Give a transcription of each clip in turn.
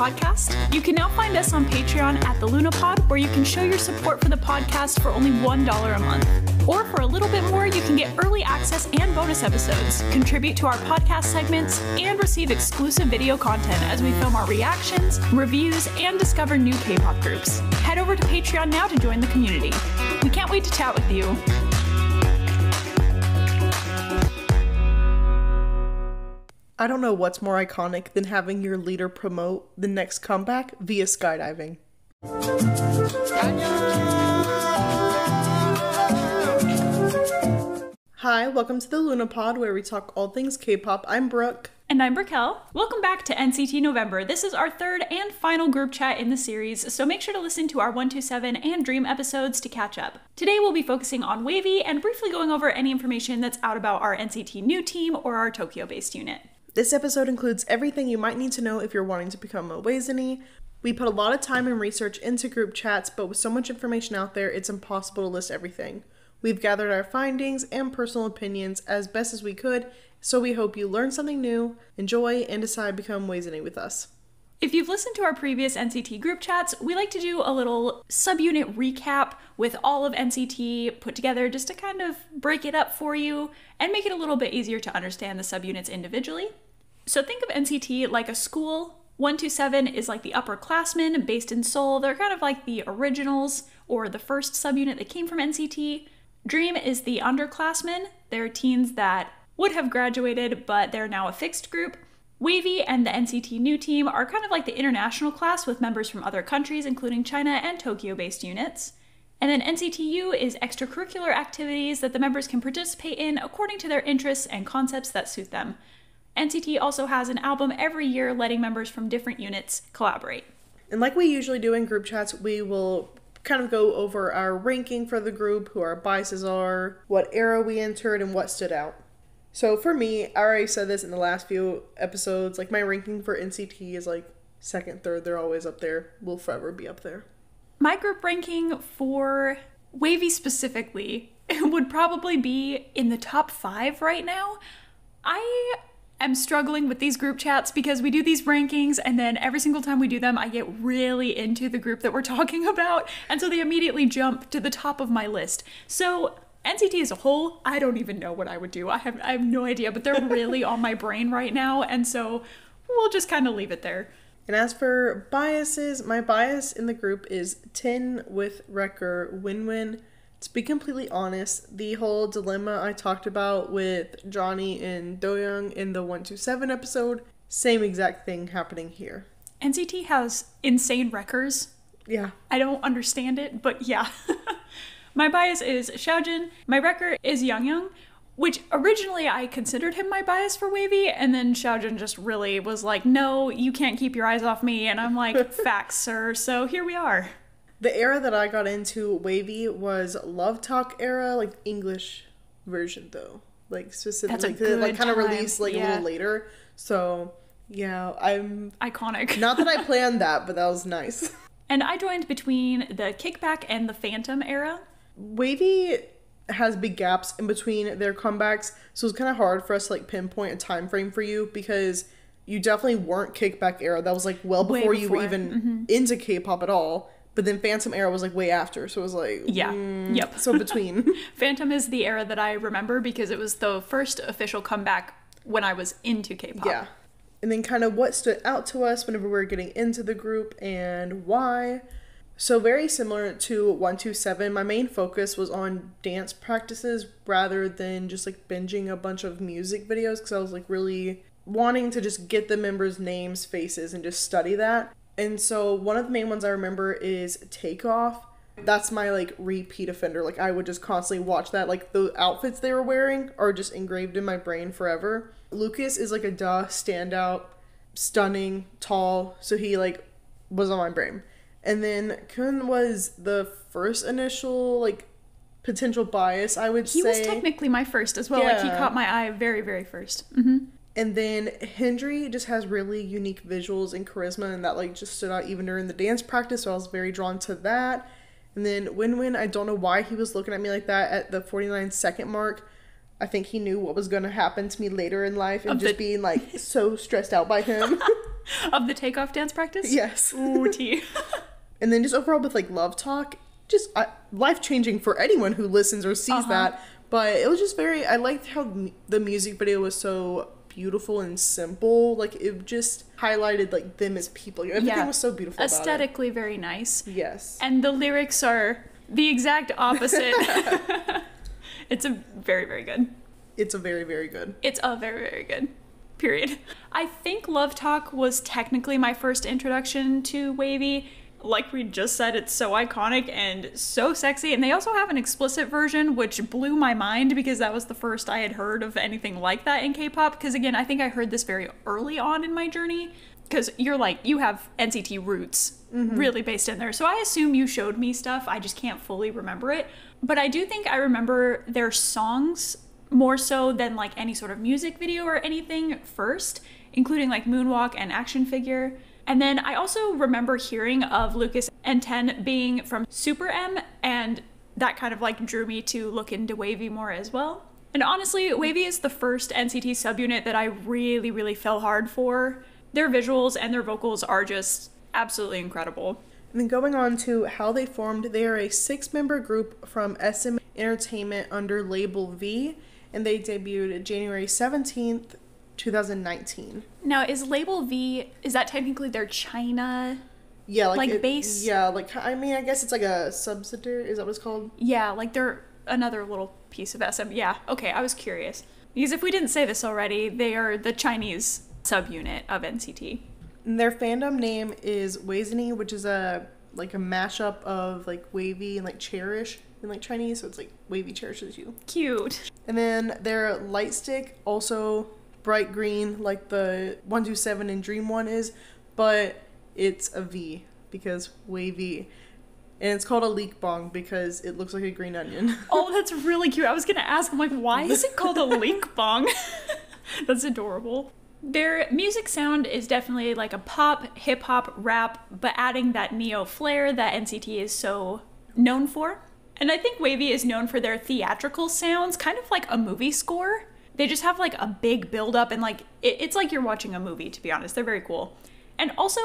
podcast. You can now find us on Patreon at the LunaPod, where you can show your support for the podcast for only $1 a month. Or for a little bit more, you can get early access and bonus episodes, contribute to our podcast segments, and receive exclusive video content as we film our reactions, reviews, and discover new K-pop groups. Head over to Patreon now to join the community. We can't wait to chat with you. I don't know what's more iconic than having your leader promote the next comeback via skydiving. Hi, welcome to the LunaPod, where we talk all things K-pop. I'm Brooke. And I'm Raquel. Welcome back to NCT November. This is our third and final group chat in the series, so make sure to listen to our 127 and Dream episodes to catch up. Today we'll be focusing on WayV and briefly going over any information that's out about our NCT new team or our Tokyo-based unit. This episode includes everything you might need to know if you're wanting to become a WAYZENNI. We put a lot of time and research into group chats, but with so much information out there, it's impossible to list everything. We've gathered our findings and personal opinions as best as we could, so we hope you learn something new, enjoy, and decide to become WayZenni with us. If you've listened to our previous NCT group chats, we like to do a little subunit recap with all of NCT put together just to kind of break it up for you and make it a little bit easier to understand the subunits individually. So think of NCT like a school. 127 is like the upperclassmen based in Seoul. They're kind of like the originals or the first subunit that came from NCT. Dream is the underclassmen. They're teens that would have graduated, but they're now a fixed group. WayV and the NCT new team are kind of like the international class with members from other countries, including China and Tokyo-based units. And then NCTU is extracurricular activities that the members can participate in according to their interests and concepts that suit them. NCT also has an album every year letting members from different units collaborate. And like we usually do in group chats, we will kind of go over our ranking for the group, who our biases are, what era we entered, and what stood out. So for me, I already said this in the last few episodes, like my ranking for NCT is like second, third, they're always up there, will forever be up there. My group ranking for WayV specifically would probably be in the top 5 right now. I'm struggling with these group chats because we do these rankings and then every single time we do them, I get really into the group that we're talking about. And so they immediately jump to the top of my list. So NCT as a whole, I don't even know what I would do. I have no idea, but they're really on my brain right now. And so we'll just kind of leave it there. And as for biases, my bias in the group is Tin with Wrecker Win-Win. To be completely honest, the whole dilemma I talked about with Johnny and Doyoung in the 127 episode, same exact thing happening here. NCT has insane wreckers. Yeah. I don't understand it, but yeah. My bias is Xiaojun. My wrecker is Young, which originally I considered him my bias for WayV, and then Xiaojun just really was like, no, you can't keep your eyes off me, and I'm like, facts, sir, so here we are. The era that I got into WayV was Love Talk era, like English version though, like specifically like kind of released like a little later. So yeah, I'm iconic. Not that I planned that, but that was nice. And I joined between the Kickback and the Phantom era. WayV has big gaps in between their comebacks, so it's kind of hard for us to like pinpoint a time frame for you because you definitely weren't Kickback era. That was like well before you were even into K-pop at all. But then Phantom era was like way after, so it was like yep. So between. Phantom is the era that I remember because it was the first official comeback when I was into K-pop. Yeah. And then kind of what stood out to us whenever we were getting into the group and why. So very similar to 127, my main focus was on dance practices rather than just like binging a bunch of music videos because I was like really wanting to just get the members' names, faces, and just study that. And so one of the main ones I remember is Takeoff. That's my like repeat offender. Like I would just constantly watch that. Like the outfits they were wearing are just engraved in my brain forever. Lucas is like a standout, stunning, tall. So he like was on my brain. And then Kun was the first initial like potential bias, I would say. He was technically my first as well. Yeah. Like he caught my eye very, very first. And then Hendry just has really unique visuals and charisma, and that like just stood out even during the dance practice, so I was very drawn to that. And then Win-Win, I don't know why he was looking at me like that at the 49-second mark. I think he knew what was going to happen to me later in life and just being like so stressed out by him. Of the takeoff dance practice? Yes. Ooh, tea. And then just overall with like Love Talk, just life-changing for anyone who listens or sees that. But it was just I liked how the music video was so beautiful and simple. Like, it just highlighted like them as people. Everything was so beautiful about it. Aesthetically very nice. Yes. And the lyrics are the exact opposite. It's a very, very good. It's a very, very good. It's a very, very good. Period. I think Love Talk was technically my first introduction to WayV. Like we just said, it's so iconic and so sexy. And they also have an explicit version, which blew my mind because that was the first I had heard of anything like that in K-pop. Because again, I think I heard this very early on in my journey. Because you have NCT roots really based in there. So I assume you showed me stuff. I just can't fully remember it. But I do think I remember their songs more so than like any sort of music video or anything first, including like Moonwalk and Action Figure. And then I also remember hearing of Lucas and Ten being from Super M, and that kind of like drew me to look into WayV more as well. And honestly, WayV is the first NCT subunit that I really, really fell hard for. Their visuals and their vocals are just absolutely incredible. And then going on to how they formed, they are a 6-member group from SM Entertainment under label V, and they debuted January 17th, 2019. Now, is label V, is that technically their China base? Yeah, like, I mean, I guess it's like a subsidiary, is that what it's called? Yeah, like they're another little piece of SM. Yeah, okay, I was curious. Because if we didn't say this already, they are the Chinese subunit of NCT. And their fandom name is WAYZENNI, which is a mashup of like WayV and like Cherish in like Chinese, so it's like WayV cherishes you. Cute. And then their light stick, also bright green like the 127 and Dream One is, but it's a V because WayV. And it's called a leek bong because it looks like a green onion. Oh, that's really cute. I was gonna ask, I'm like, why is it called a leek bong? That's adorable. Their music sound is definitely like a pop, hip-hop, rap, but adding that neo flair that NCT is so known for. And I think WayV is known for their theatrical sounds, kind of like a movie score. They just have like a big build-up and like, it's like you're watching a movie, to be honest. They're very cool. And also,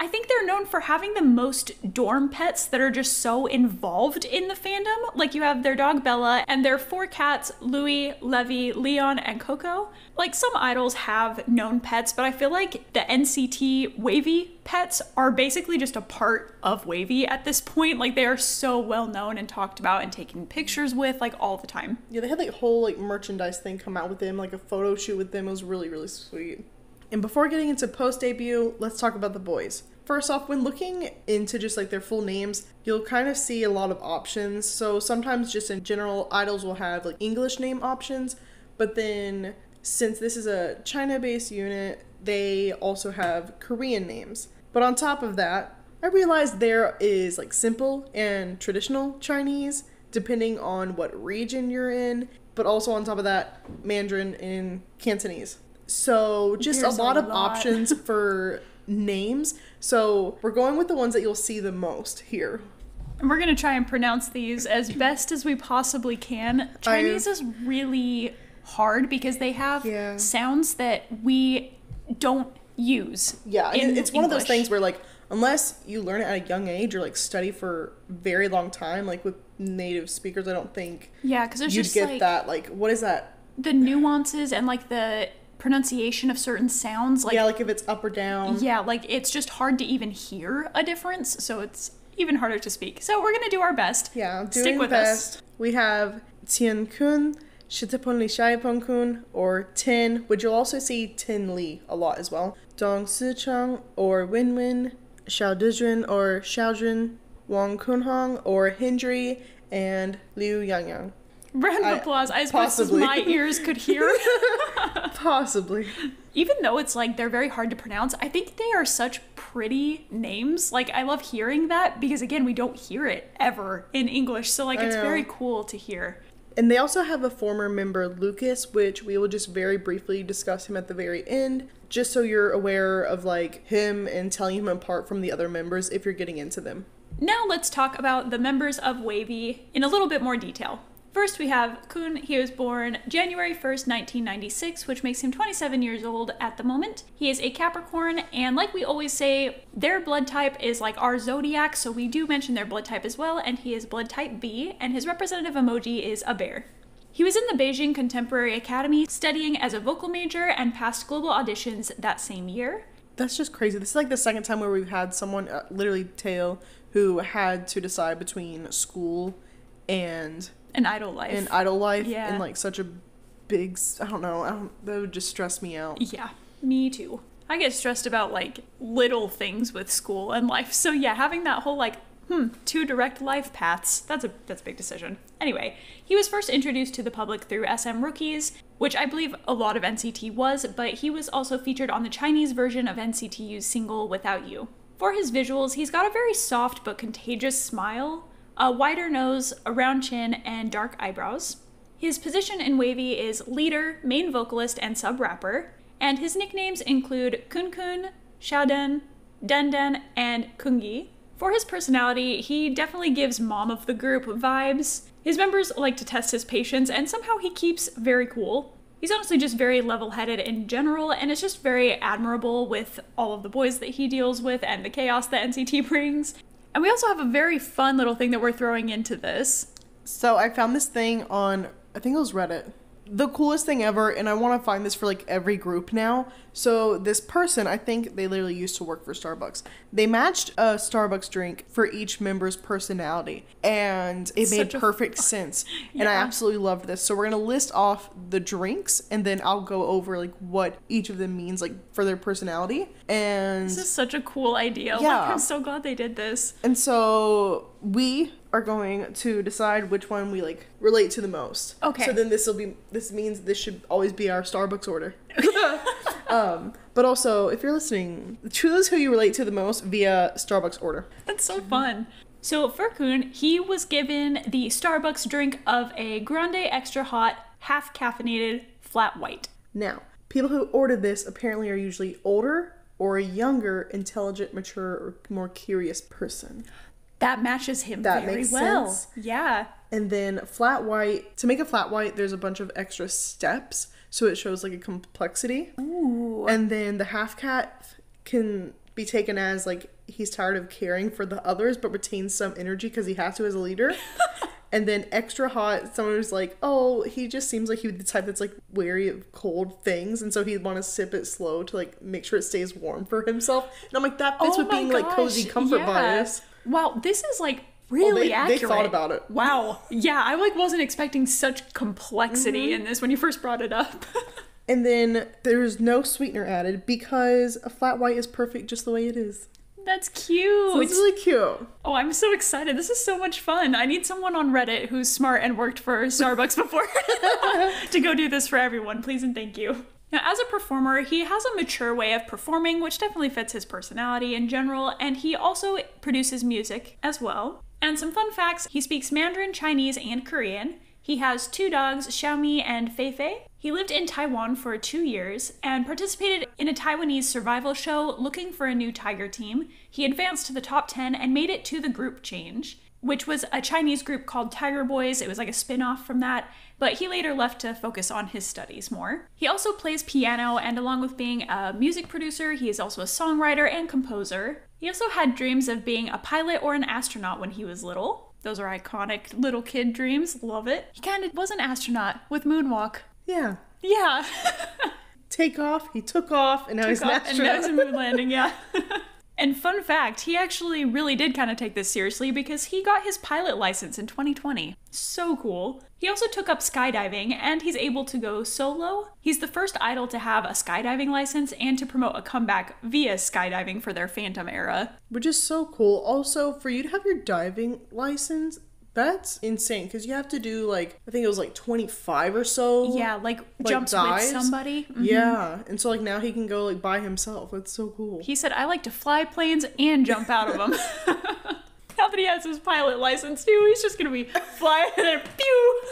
I think they're known for having the most dorm pets that are just so involved in the fandom. Like you have their dog Bella and their 4 cats, Louis, Levi, Leon, and Coco. Like some idols have known pets, but I feel like the NCT WayV pets are basically just a part of WayV at this point. Like they are so well known and talked about and taken pictures with like all the time. Yeah, they had like whole like merchandise thing come out with them, like a photo shoot with them. It was really, really sweet. And before getting into post-debut, let's talk about the boys. First off, when looking into just like their full names, you'll kind of see a lot of options. So sometimes just in general, idols will have like English name options, but then since this is a China-based unit, they also have Korean names. But on top of that, I realized there is like simple and traditional Chinese, depending on what region you're in, but also on top of that, Mandarin and Cantonese. So just There's a lot of options for names. So we're going with the ones that you'll see the most here. And we're going to try and pronounce these as best as we possibly can. Chinese is really hard because they have sounds that we don't use. Yeah, and it's one of those English. things where like, unless you learn it at a young age or like study for a very long time, like with native speakers, I don't think because there's you'd just get like that. Like, what is that? The nuances and like the pronunciation of certain sounds, like like if it's up or down. Yeah, like it's just hard to even hear a difference, so it's even harder to speak. So we're gonna do our best. Yeah, doing Stick with best. us. We have Tian Kun, Shitapon Li Shaipon Kun, or Tin, which you'll also see Tin Li a lot as well. Dong Si Chang or Win Win, Xiao Dizhen or Xiaojun, Wang Kunhong or Hindri, and Liu Yang Yang. Round of applause. As best as my ears could hear. Possibly. Even though it's like they're very hard to pronounce, I think they are such pretty names. Like I love hearing that because again, we don't hear it ever in English. So like it's very cool to hear. And they also have a former member, Lucas, which we will just very briefly discuss him at the very end, just so you're aware of like him and telling him apart from the other members if you're getting into them. Now let's talk about the members of WayV in a little bit more detail. First, we have Kun. He was born January 1st, 1996, which makes him 27 years old at the moment. He is a Capricorn, and like we always say, their blood type is like our zodiac, so we do mention their blood type as well, and he is blood type B, and his representative emoji is a bear. He was in the Beijing Contemporary Academy studying as a vocal major and passed global auditions that same year. That's just crazy. This is like the second time where we've had someone, literally Tail, who had to decide between school and an idol life. Yeah. And like such a big, I don't know, that would just stress me out. Yeah, me too. I get stressed about like little things with school and life. So yeah, having that whole like, two direct life paths, that's a big decision. Anyway, he was first introduced to the public through SM Rookies, which I believe a lot of NCT was, but he was also featured on the Chinese version of NCTU's single Without You. For his visuals, he's got a very soft but contagious smile, a wider nose, a round chin, and dark eyebrows. His position in WayV is leader, main vocalist, and sub-rapper, and his nicknames include Kun Kun, Xiaoden, Den, and Kungi. For his personality, he definitely gives mom of the group vibes. His members like to test his patience, and somehow he keeps very cool. He's honestly just very level-headed in general, and it's just very admirable with all of the boys that he deals with and the chaos that NCT brings. And we also have a very fun little thing that we're throwing into this. So I found this thing on, I think it was Reddit. The coolest thing ever, and I want to find this for like every group now. So this person, I think they literally used to work for Starbucks. They matched a Starbucks drink for each member's personality, and it made perfect sense. Yeah. And I absolutely loved this. So we're gonna list off the drinks, and then I'll go over like what each of them means like for their personality. And this is such a cool idea. Yeah. Like, I'm so glad they did this. And so we are going to decide which one we like relate to the most. Okay. So then this means this should always be our Starbucks order. But also, if you're listening, choose who you relate to the most via Starbucks order. That's so fun. So for Kun, he was given the Starbucks drink of a grande extra hot, half caffeinated, flat white. Now, people who ordered this apparently are usually older or a younger, intelligent, mature, or more curious person. That matches him that very makes well. Sense. Yeah. And then flat white, to make a flat white, there's a bunch of extra steps, so it shows like a complexity. Ooh. And then the half cat can be taken as like he's tired of caring for the others, but retains some energy because he has to as a leader. And then extra hot, someone who's like, oh, he just seems like he would be the type that's like wary of cold things, and so he'd want to sip it slow to like make sure it stays warm for himself. And I'm like, that fits with being like cozy comfort bias. Wow, this is like really accurate. They thought about it. Wow. Yeah, I like wasn't expecting such complexity in this when you first brought it up. And then there's no sweetener added because a flat white is perfect just the way it is. That's cute. So it's really cute. Oh, I'm so excited. This is so much fun. I need someone on Reddit who's smart and worked for Starbucks before to go do this for everyone. Please and thank you. Now, as a performer, he has a mature way of performing, which definitely fits his personality in general, and he also produces music as well. And some fun facts, he speaks Mandarin, Chinese, and Korean. He has 2 dogs, Xiaomi and Feifei. He lived in Taiwan for 2 years and participated in a Taiwanese survival show looking for a new tiger team. He advanced to the top 10 and made it to the group change, which was a Chinese group called Tiger Boys. It was like a spin-off from that, but he later left to focus on his studies more. He also plays piano, and along with being a music producer, he is also a songwriter and composer. He also had dreams of being a pilot or an astronaut when he was little. Those are iconic little kid dreams. Love it. He kind of was an astronaut with Moonwalk. Yeah. Yeah. Take off, he took off, and now he's an astronaut. And now he's a moon landing, yeah. And fun fact, he actually really did kind of take this seriously because he got his pilot license in 2020. So cool. He also took up skydiving, and he's able to go solo. He's the first idol to have a skydiving license and to promote a comeback via skydiving for their Phantom era. Which is so cool. Also, for you to have your diving license, that's insane because you have to do like, I think it was like 25 or so. Yeah, like jumps dives with somebody. Mm-hmm. Yeah, and so like now he can go like by himself. That's so cool. He said, I like to fly planes and jump out of them. Now that he has his pilot license too, he's just gonna be flying and pew.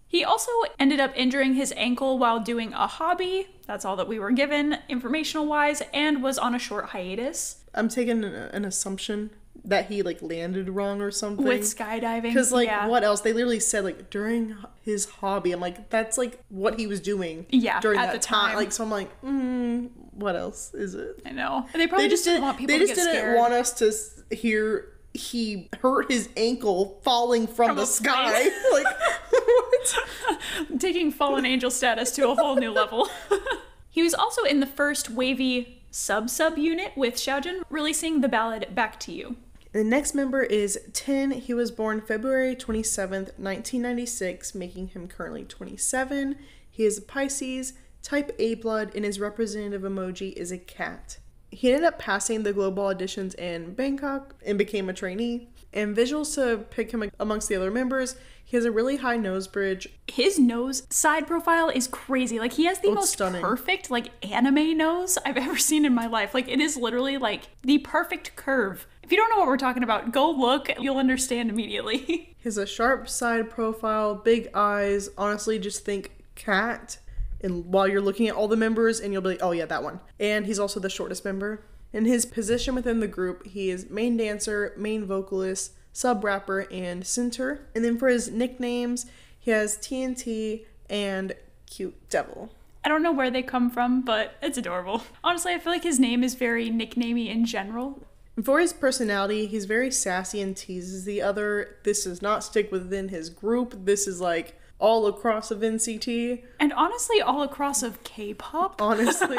He also ended up injuring his ankle while doing a hobby. That's all that we were given informational wise, and was on a short hiatus. I'm taking an assumption that he like landed wrong or something. With skydiving. Because like what else? They literally said like during his hobby. I'm like, that's like what he was doing during at that the time. Like, so I'm like, what else is it? I know. They probably just didn't want people to get scared. They just didn't want us to hear he hurt his ankle falling from the sky. Like, what? Taking fallen angel status to a whole new level. He was also in the first WayV sub unit with Xiaojun, releasing the ballad Back to You. The next member is 10. He was born February 27th, 1996, making him currently 27. He is a Pisces, type A blood, and his representative emoji is a cat. He ended up passing the global auditions in Bangkok and became a trainee. And visuals to pick him amongst the other members, he has a really high nose bridge. His nose side profile is crazy. Like, he has the most perfect, like, anime nose I've ever seen in my life. Like, it is literally, like, the perfect curve. If you don't know what we're talking about, go look. You'll understand immediately. He has a sharp side profile, big eyes. Honestly, just think cat. And while you're looking at all the members, and you'll be like, oh yeah, that one. And he's also the shortest member. In his position within the group, he is main dancer, main vocalist, sub-rapper, and center. And then for his nicknames, he has TNT and Cute Devil. I don't know where they come from, but it's adorable. Honestly, I feel like his name is very nicknamey in general. And for his personality, he's very sassy and teases the other. This does not stick within his group. This is like all across of NCT. And honestly, all across of K-pop. Honestly.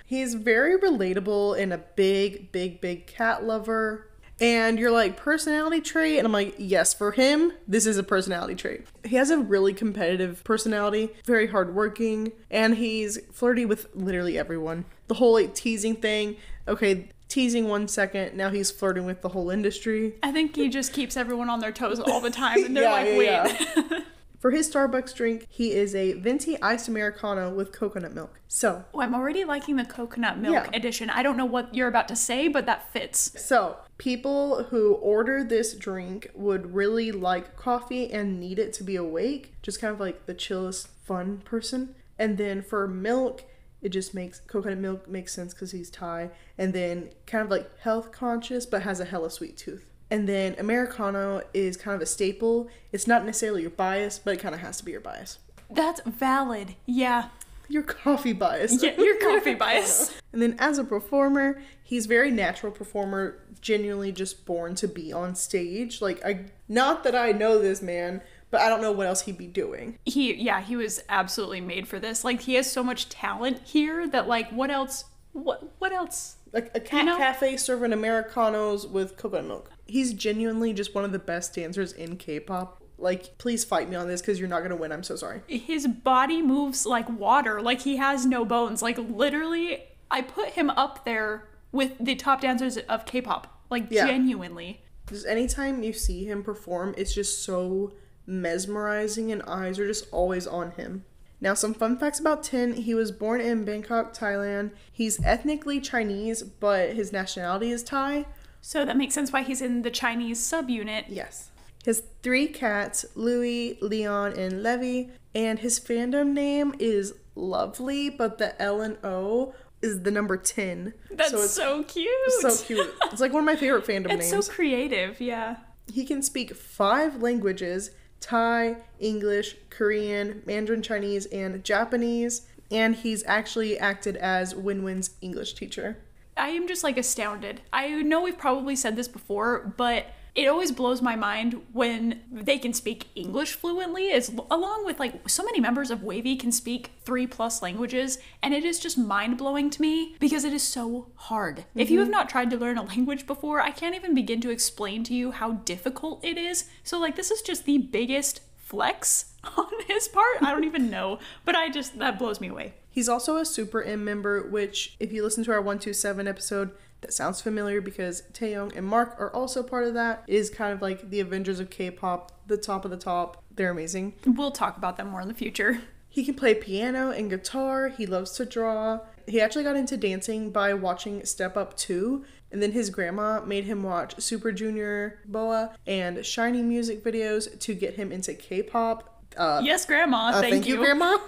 He's very relatable and a big cat lover. And you're like, personality trait? And I'm like, yes, for him, this is a personality trait. He has a really competitive personality, very hardworking, and he's flirty with literally everyone. The whole like teasing thing, okay, teasing 1 second, now he's flirting with the whole industry. I think he just keeps everyone on their toes all the time, and they're wait. Yeah. For his Starbucks drink, he is a venti iced Americano with coconut milk. So. Oh, I'm already liking the coconut milk edition. I don't know what you're about to say, but that fits. So, people who order this drink would really like coffee and need it to be awake. Just kind of like the chillest, fun person. And then for milk, it just makes coconut milk make sense because he's Thai. And then kind of like health conscious, but has a hella sweet tooth. And then Americano is kind of a staple. It's not necessarily your bias, but it kind of has to be your bias. That's valid. Yeah. Your coffee bias. Yeah, your coffee bias. And then as a performer, he's very natural performer, genuinely just born to be on stage. Like, not that I know this man, but I don't know what else he'd be doing. He was absolutely made for this. Like, he has so much talent here that, like, what else? What else? Like a cat cafe serving Americanos with coconut milk. He's genuinely just one of the best dancers in K-pop. Like, please fight me on this because you're not going to win. I'm so sorry. His body moves like water. Like, he has no bones. Like, literally, I put him up there with the top dancers of K-pop. Like, genuinely. Just anytime you see him perform, it's just so mesmerizing and eyes are just always on him. Now, some fun facts about Tin. He was born in Bangkok, Thailand. He's ethnically Chinese, but his nationality is Thai. So that makes sense why he's in the Chinese subunit. Yes. He has 3 cats, Louis, Leon, and Levi. And his fandom name is Lovely, but the L and O is the number 10. That's so cute. So cute. It's like one of my favorite fandom names. It's so creative, yeah. He can speak 5 languages: Thai, English, Korean, Mandarin Chinese, and Japanese. And he's actually acted as Win-Win's English teacher. I am just like astounded. I know we've probably said this before, but it always blows my mind when they can speak English fluently, along with like so many members of WayV can speak 3+ languages, and it is just mind-blowing to me because it is so hard. Mm-hmm. If you have not tried to learn a language before, I can't even begin to explain to you how difficult it is. So like, this is just the biggest flex on his part. I don't even know, but that blows me away. He's also a Super M member, which if you listen to our 127 episode, that sounds familiar because Taeyong and Mark are also part of that. It is kind of like the Avengers of K-pop, the top of the top. They're amazing. We'll talk about them more in the future. He can play piano and guitar. He loves to draw. He actually got into dancing by watching Step Up 2. And then his grandma made him watch Super Junior, BoA, and Shiny music videos to get him into K-pop. Yes, Grandma. Thank you, Grandma.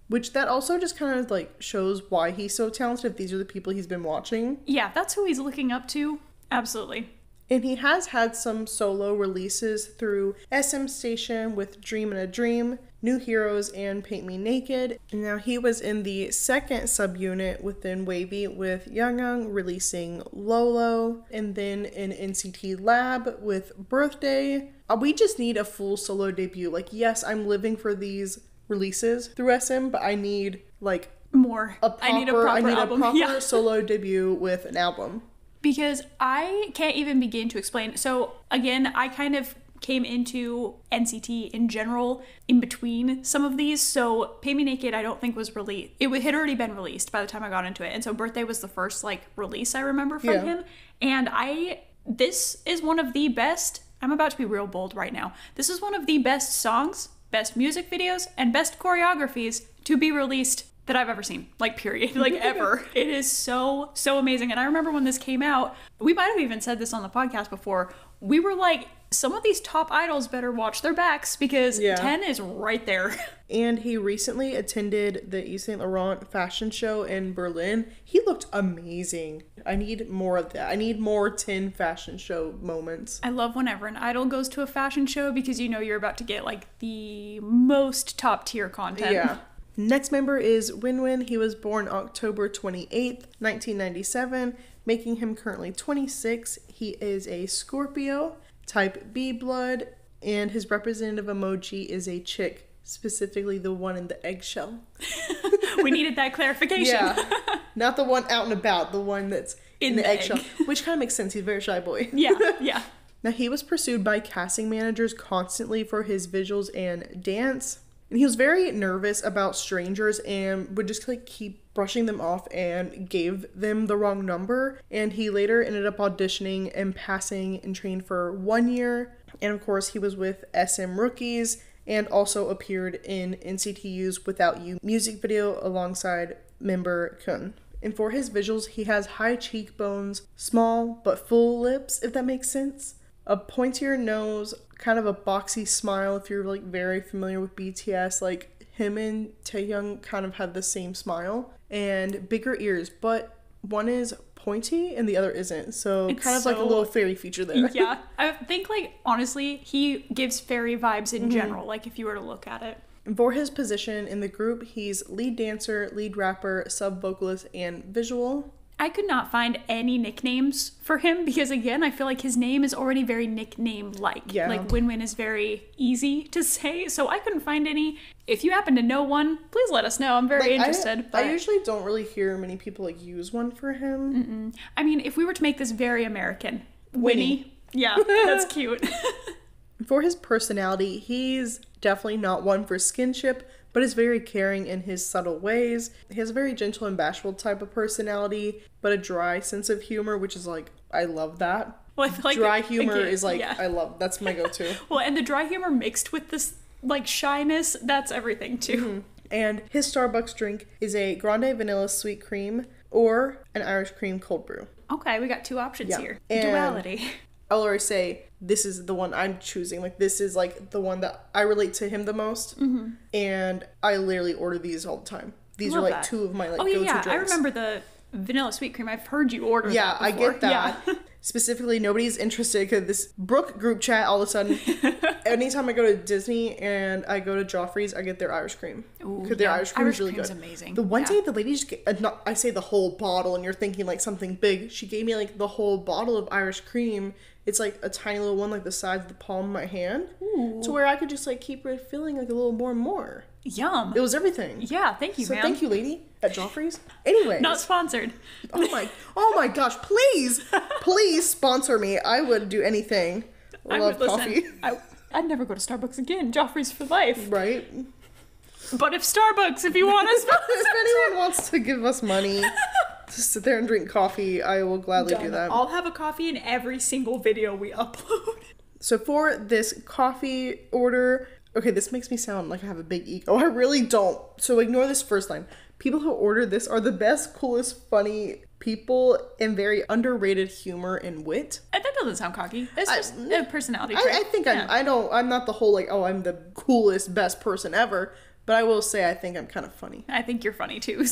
Which that also just kind of like shows why he's so talented if these are the people he's been watching. Yeah, that's who he's looking up to. Absolutely. And he has had some solo releases through SM Station with Dream in a Dream, New Heroes, and Paint Me Naked. And now he was in the second subunit within WayV with Young releasing Lolo, and then in NCT Lab with Birthday. We just need a full solo debut. Like, yes, I'm living for these releases through SM, but I need like more. I need a proper solo debut with an album. Because I can't even begin to explain. So again, I kind of came into NCT in general in between some of these. So Paint Me Naked I don't think was released. It had already been released by the time I got into it. And so Birthday was the first like release I remember from him. And this is one of the best, I'm about to be real bold right now. This is one of the best songs, best music videos, and best choreographies to be released that I've ever seen, like period, like ever. It is so amazing. And I remember when this came out, we might have even said this on the podcast before, we were like, some of these top idols better watch their backs because 10 is right there. And he recently attended the Yves Saint Laurent fashion show in Berlin. He looked amazing. I need more of that. I need more 10 fashion show moments. I love whenever an idol goes to a fashion show because you know you're about to get like the most top tier content. Yeah. Next member is WayZenni. He was born October 28th, 1997, making him currently 26. He is a Scorpio, type B blood, and his representative emoji is a chick, specifically the one in the eggshell. We needed that clarification. Yeah, not the one out and about, the one that's in the eggshell, which kind of makes sense. He's a very shy boy. Yeah. Now, he was pursued by casting managers constantly for his visuals and dance. And he was very nervous about strangers and would just like keep brushing them off and gave them the wrong number. And he later ended up auditioning and passing and trained for 1 year. And of course, he was with SM Rookies and also appeared in NCTU's Without You music video alongside member Kun. And for his visuals, he has high cheekbones, small but full lips, if that makes sense. A pointier nose, kind of a boxy smile if you're like very familiar with BTS. Like him and Taehyung kind of have the same smile. And bigger ears, but one is pointy and the other isn't. So it's kind of like a little fairy feature there. Yeah. I think like honestly, he gives fairy vibes in general, like if you were to look at it. And for his position in the group, he's lead dancer, lead rapper, sub-vocalist, and visual. I could not find any nicknames for him because, again, I feel like his name is already very nickname-like. Yeah. Like, WayZenni is very easy to say, so I couldn't find any. If you happen to know one, please let us know. I'm very interested. I usually don't really hear many people, like, use one for him. I mean, if we were to make this very American. Winnie. Yeah, that's cute. For his personality, he's definitely not one for skinship, but is very caring in his subtle ways. He has a very gentle and bashful type of personality, but a dry sense of humor, which is like, I love that. Well, I feel like dry humor is like, I love, that's my go-to. Well, and the dry humor mixed with this like shyness, that's everything too. And his Starbucks drink is a grande vanilla sweet cream or an Irish cream cold brew. Okay, we got two options here. And duality. I'll already say this is the one I'm choosing. Like, this is like the one that I relate to him the most. And I literally order these all the time. These are like two of my like go-to drinks. I remember the vanilla sweet cream. I've heard you order that before. I get that. Yeah. Specifically, nobody's interested because this Brooke group chat all of a sudden, anytime I go to Disney and I go to Joffrey's, I get their Irish cream. Because their Irish cream is really good. Amazing. The one day the lady just I say the whole bottle and you're thinking like something big. She gave me like the whole bottle of Irish cream. It's like a tiny little one like the size of the palm of my hand. Ooh. To where I could just like keep refilling like a little more and more. Yum. It was everything. Yeah, thank you, ma'am. Thank you, lady, at Joffrey's. Anyways. Not sponsored. Oh my gosh, please sponsor me. I would do anything. I love coffee. I'd never go to Starbucks again. Joffrey's for life. Right. But if you want us, if anyone wants to give us money to sit there and drink coffee, I will gladly do that. I'll have a coffee in every single video we upload. So for this coffee order, okay, this makes me sound like I have a big ego. I really don't. So ignore this first line. People who order this are the best, coolest, funny people and very underrated humor and wit. That doesn't sound cocky. It's just a personality trait. I think I'm not the whole like, oh, I'm the coolest, best person ever. But I will say I think I'm kind of funny. I think you're funny too,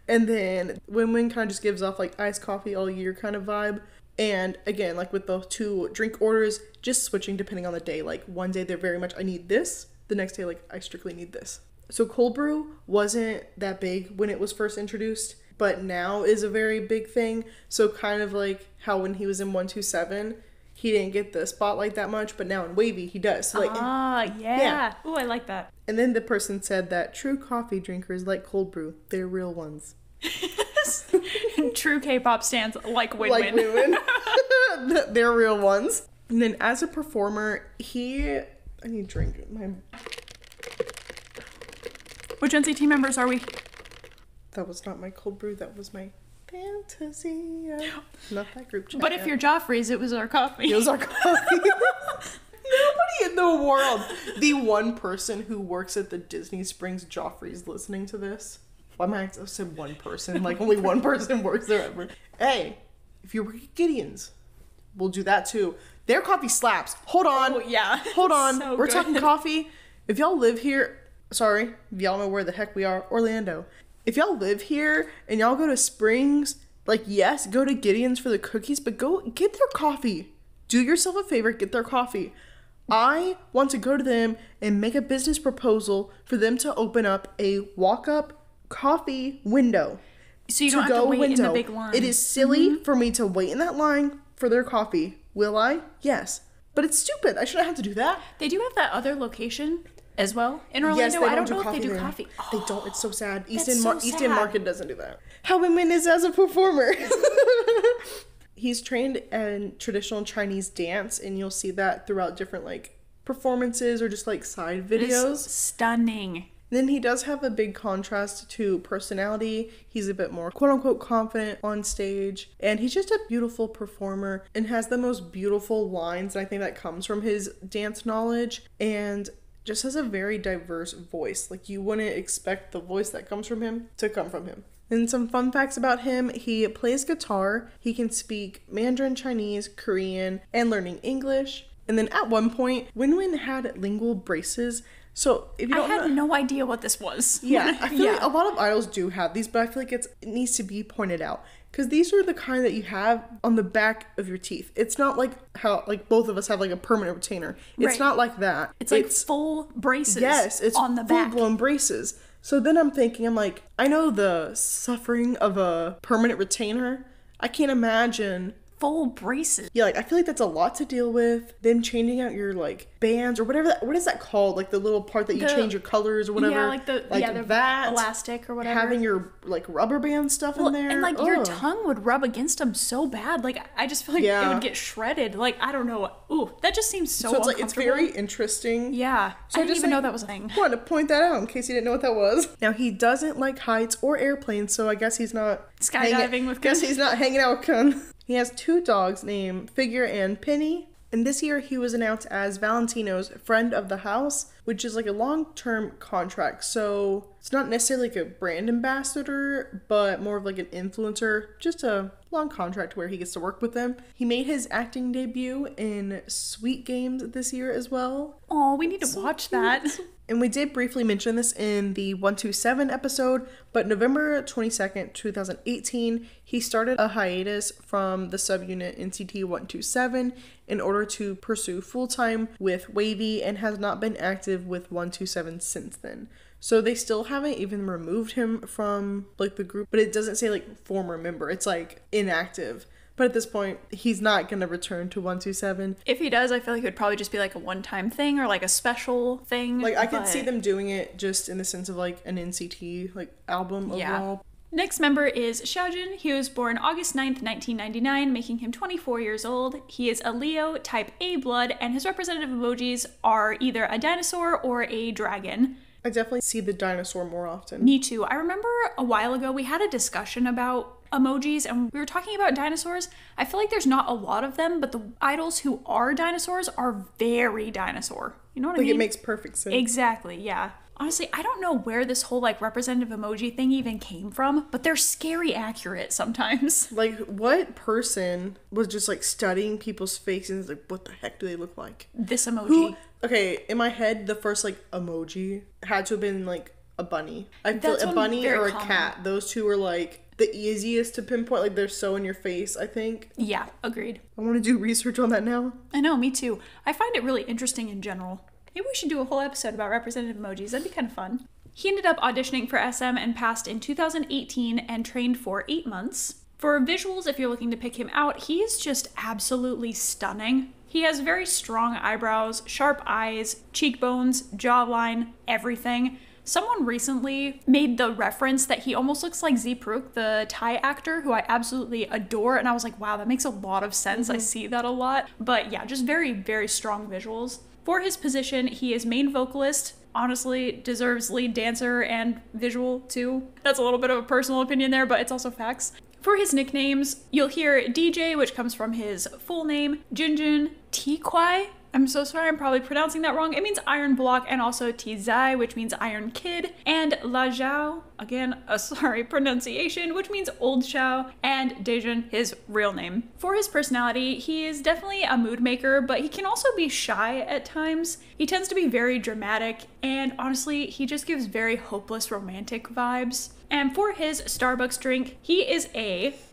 And then WayZenni kind of just gives off like iced coffee all year kind of vibe. And again, like with the 2 drink orders, just switching depending on the day. Like one day they're very much, I need this. The next day, like, I strictly need this. So cold brew wasn't that big when it was first introduced, but now is a very big thing. So kind of like how when he was in 127, he didn't get the spotlight that much, but now in WayV he does. So like, yeah. Oh, I like that. And then the person said that true coffee drinkers like cold brew. They're real ones. True K-pop stans like win-win. Like win-win. They're real ones. And then as a performer, I need to drink my... Which NCT members are we? That was not my cold brew. That was my fantasy. Not that group chat. But if you're Joffrey's, it was our coffee. It was our coffee. Nobody in the world. The one person who works at the Disney Springs Joffrey's listening to this. Why am I said one person? Like only one person works there ever. Hey, if you work at Gideon's, we'll do that too. Their coffee slaps. Hold on. Oh, yeah. Hold on. So We're good. talking coffee. If y'all live here, sorry, if y'all know where the heck we are, Orlando. If y'all live here and y'all go to Springs, like, yes, go to Gideon's for the cookies, but go get their coffee. Do yourself a favor, get their coffee. I want to go to them and make a business proposal for them to open up a walk-up coffee window. So you don't have to wait in the big line. It is silly for me to wait in that line for their coffee. Will I? Yes. But it's stupid. I shouldn't have to do that. They do have that other location as well in Orlando. Yes, they I don't do know if coffee they do there. coffee. They don't. It's so sad. Easton sad. Market doesn't do that. How Win is as a performer. He's trained in traditional Chinese dance, and you'll see that throughout different like performances or just like side videos. Stunning. Then he does have a big contrast to personality. He's a bit more quote-unquote confident on stage. And he's just a beautiful performer and has the most beautiful lines. And I think that comes from his dance knowledge. And just has a very diverse voice. Like you wouldn't expect the voice that comes from him to come from him. And some fun facts about him. He plays guitar. He can speak Mandarin Chinese, Korean, and learning English. And then at one point, Win had lingual braces. So if you don't I had no idea what this was. Yeah, I feel like a lot of idols do have these, but I feel like it needs to be pointed out. Because these are the kind that you have on the back of your teeth. It's not like how, like, both of us have, like, a permanent retainer. It's not like that. It's like full braces. Yes, it's on the back. full-blown braces. So then I'm thinking, I'm like, I know the suffering of a permanent retainer. I can't imagine... Full braces. Yeah, like, I feel like that's a lot to deal with. Them changing out your, like, bands or whatever. What is that called? Like, the little part that you change your colors or whatever. Yeah, like the that. Elastic or whatever. Having your, like, rubber band stuff in there. And, like, your tongue would rub against them so bad. Like, I just feel like it would get shredded. Like, I don't know. Ooh, that just seems so uncomfortable. It's like, it's very interesting. Yeah. So I didn't even know that was a thing. I wanted to point that out in case you didn't know what that was. Now, he doesn't like heights or airplanes, so I guess he's not... Skydiving with Kun. Guess he's not hanging out with Kun. He has 2 dogs named Figure and Penny. And this year he was announced as Valentino's friend of the house, which is like a long-term contract. So it's not necessarily like a brand ambassador, but more of like an influencer, just a long contract where he gets to work with them. He made his acting debut in Sweet Games this year as well. Oh, we need to watch that. And we did briefly mention this in the 127 episode, but November 22nd, 2018, he started a hiatus from the subunit NCT 127 in order to pursue full-time with WayV and has not been active with 127 since then. So they still haven't even removed him from like the group, but it doesn't say like former member. It's like inactive. But at this point, he's not going to return to 127. If he does, I feel like it would probably just be like a one-time thing or like a special thing. Like I could see them doing it just in the sense of like an NCT like album overall. Next member is Xiaojun. He was born August 9th, 1999, making him 24 years old. He is a Leo, type A blood, and his representative emojis are either a dinosaur or a dragon. I definitely see the dinosaur more often. Me too. I remember a while ago we had a discussion about emojis and we were talking about dinosaurs. I feel like there's not a lot of them, but the idols who are dinosaurs are very dinosaur. You know what I mean? Like it makes perfect sense. Exactly, yeah. Honestly, I don't know where this whole like representative emoji thing even came from, but they're scary accurate sometimes. Like what person was just like studying people's faces like what the heck do they look like? This emoji. Okay, in my head the first like emoji had to have been like a bunny. I feel That's a bunny or a common. cat. Those two are like the easiest to pinpoint. Like, they're so in your face, I think. Yeah, agreed. I want to do research on that now. I know, me too. I find it really interesting in general. Maybe we should do a whole episode about representative emojis. That'd be kind of fun. He ended up auditioning for SM and passed in 2018 and trained for 8 months. For visuals, if you're looking to pick him out, he is just absolutely stunning. He has very strong eyebrows, sharp eyes, cheekbones, jawline, everything. Someone recently made the reference that he almost looks like Zeeprook, the Thai actor, who I absolutely adore, and I was like, wow, that makes a lot of sense. I see that a lot. But yeah, just very, very strong visuals. For his position, he is main vocalist. Honestly, deserves lead dancer and visual too. That's a little bit of a personal opinion there, but it's also facts. For his nicknames, you'll hear DJ, which comes from his full name, Junjun, T-Kwai. I'm so sorry, I'm probably pronouncing that wrong. It means iron block, and also T-Zai, which means iron kid, and La Zhao, again, a sorry pronunciation, which means old Xiao, and Dejun, his real name. For his personality, he is definitely a mood maker, but he can also be shy at times. He tends to be very dramatic, and honestly, he just gives very hopeless romantic vibes. And for his Starbucks drink, he is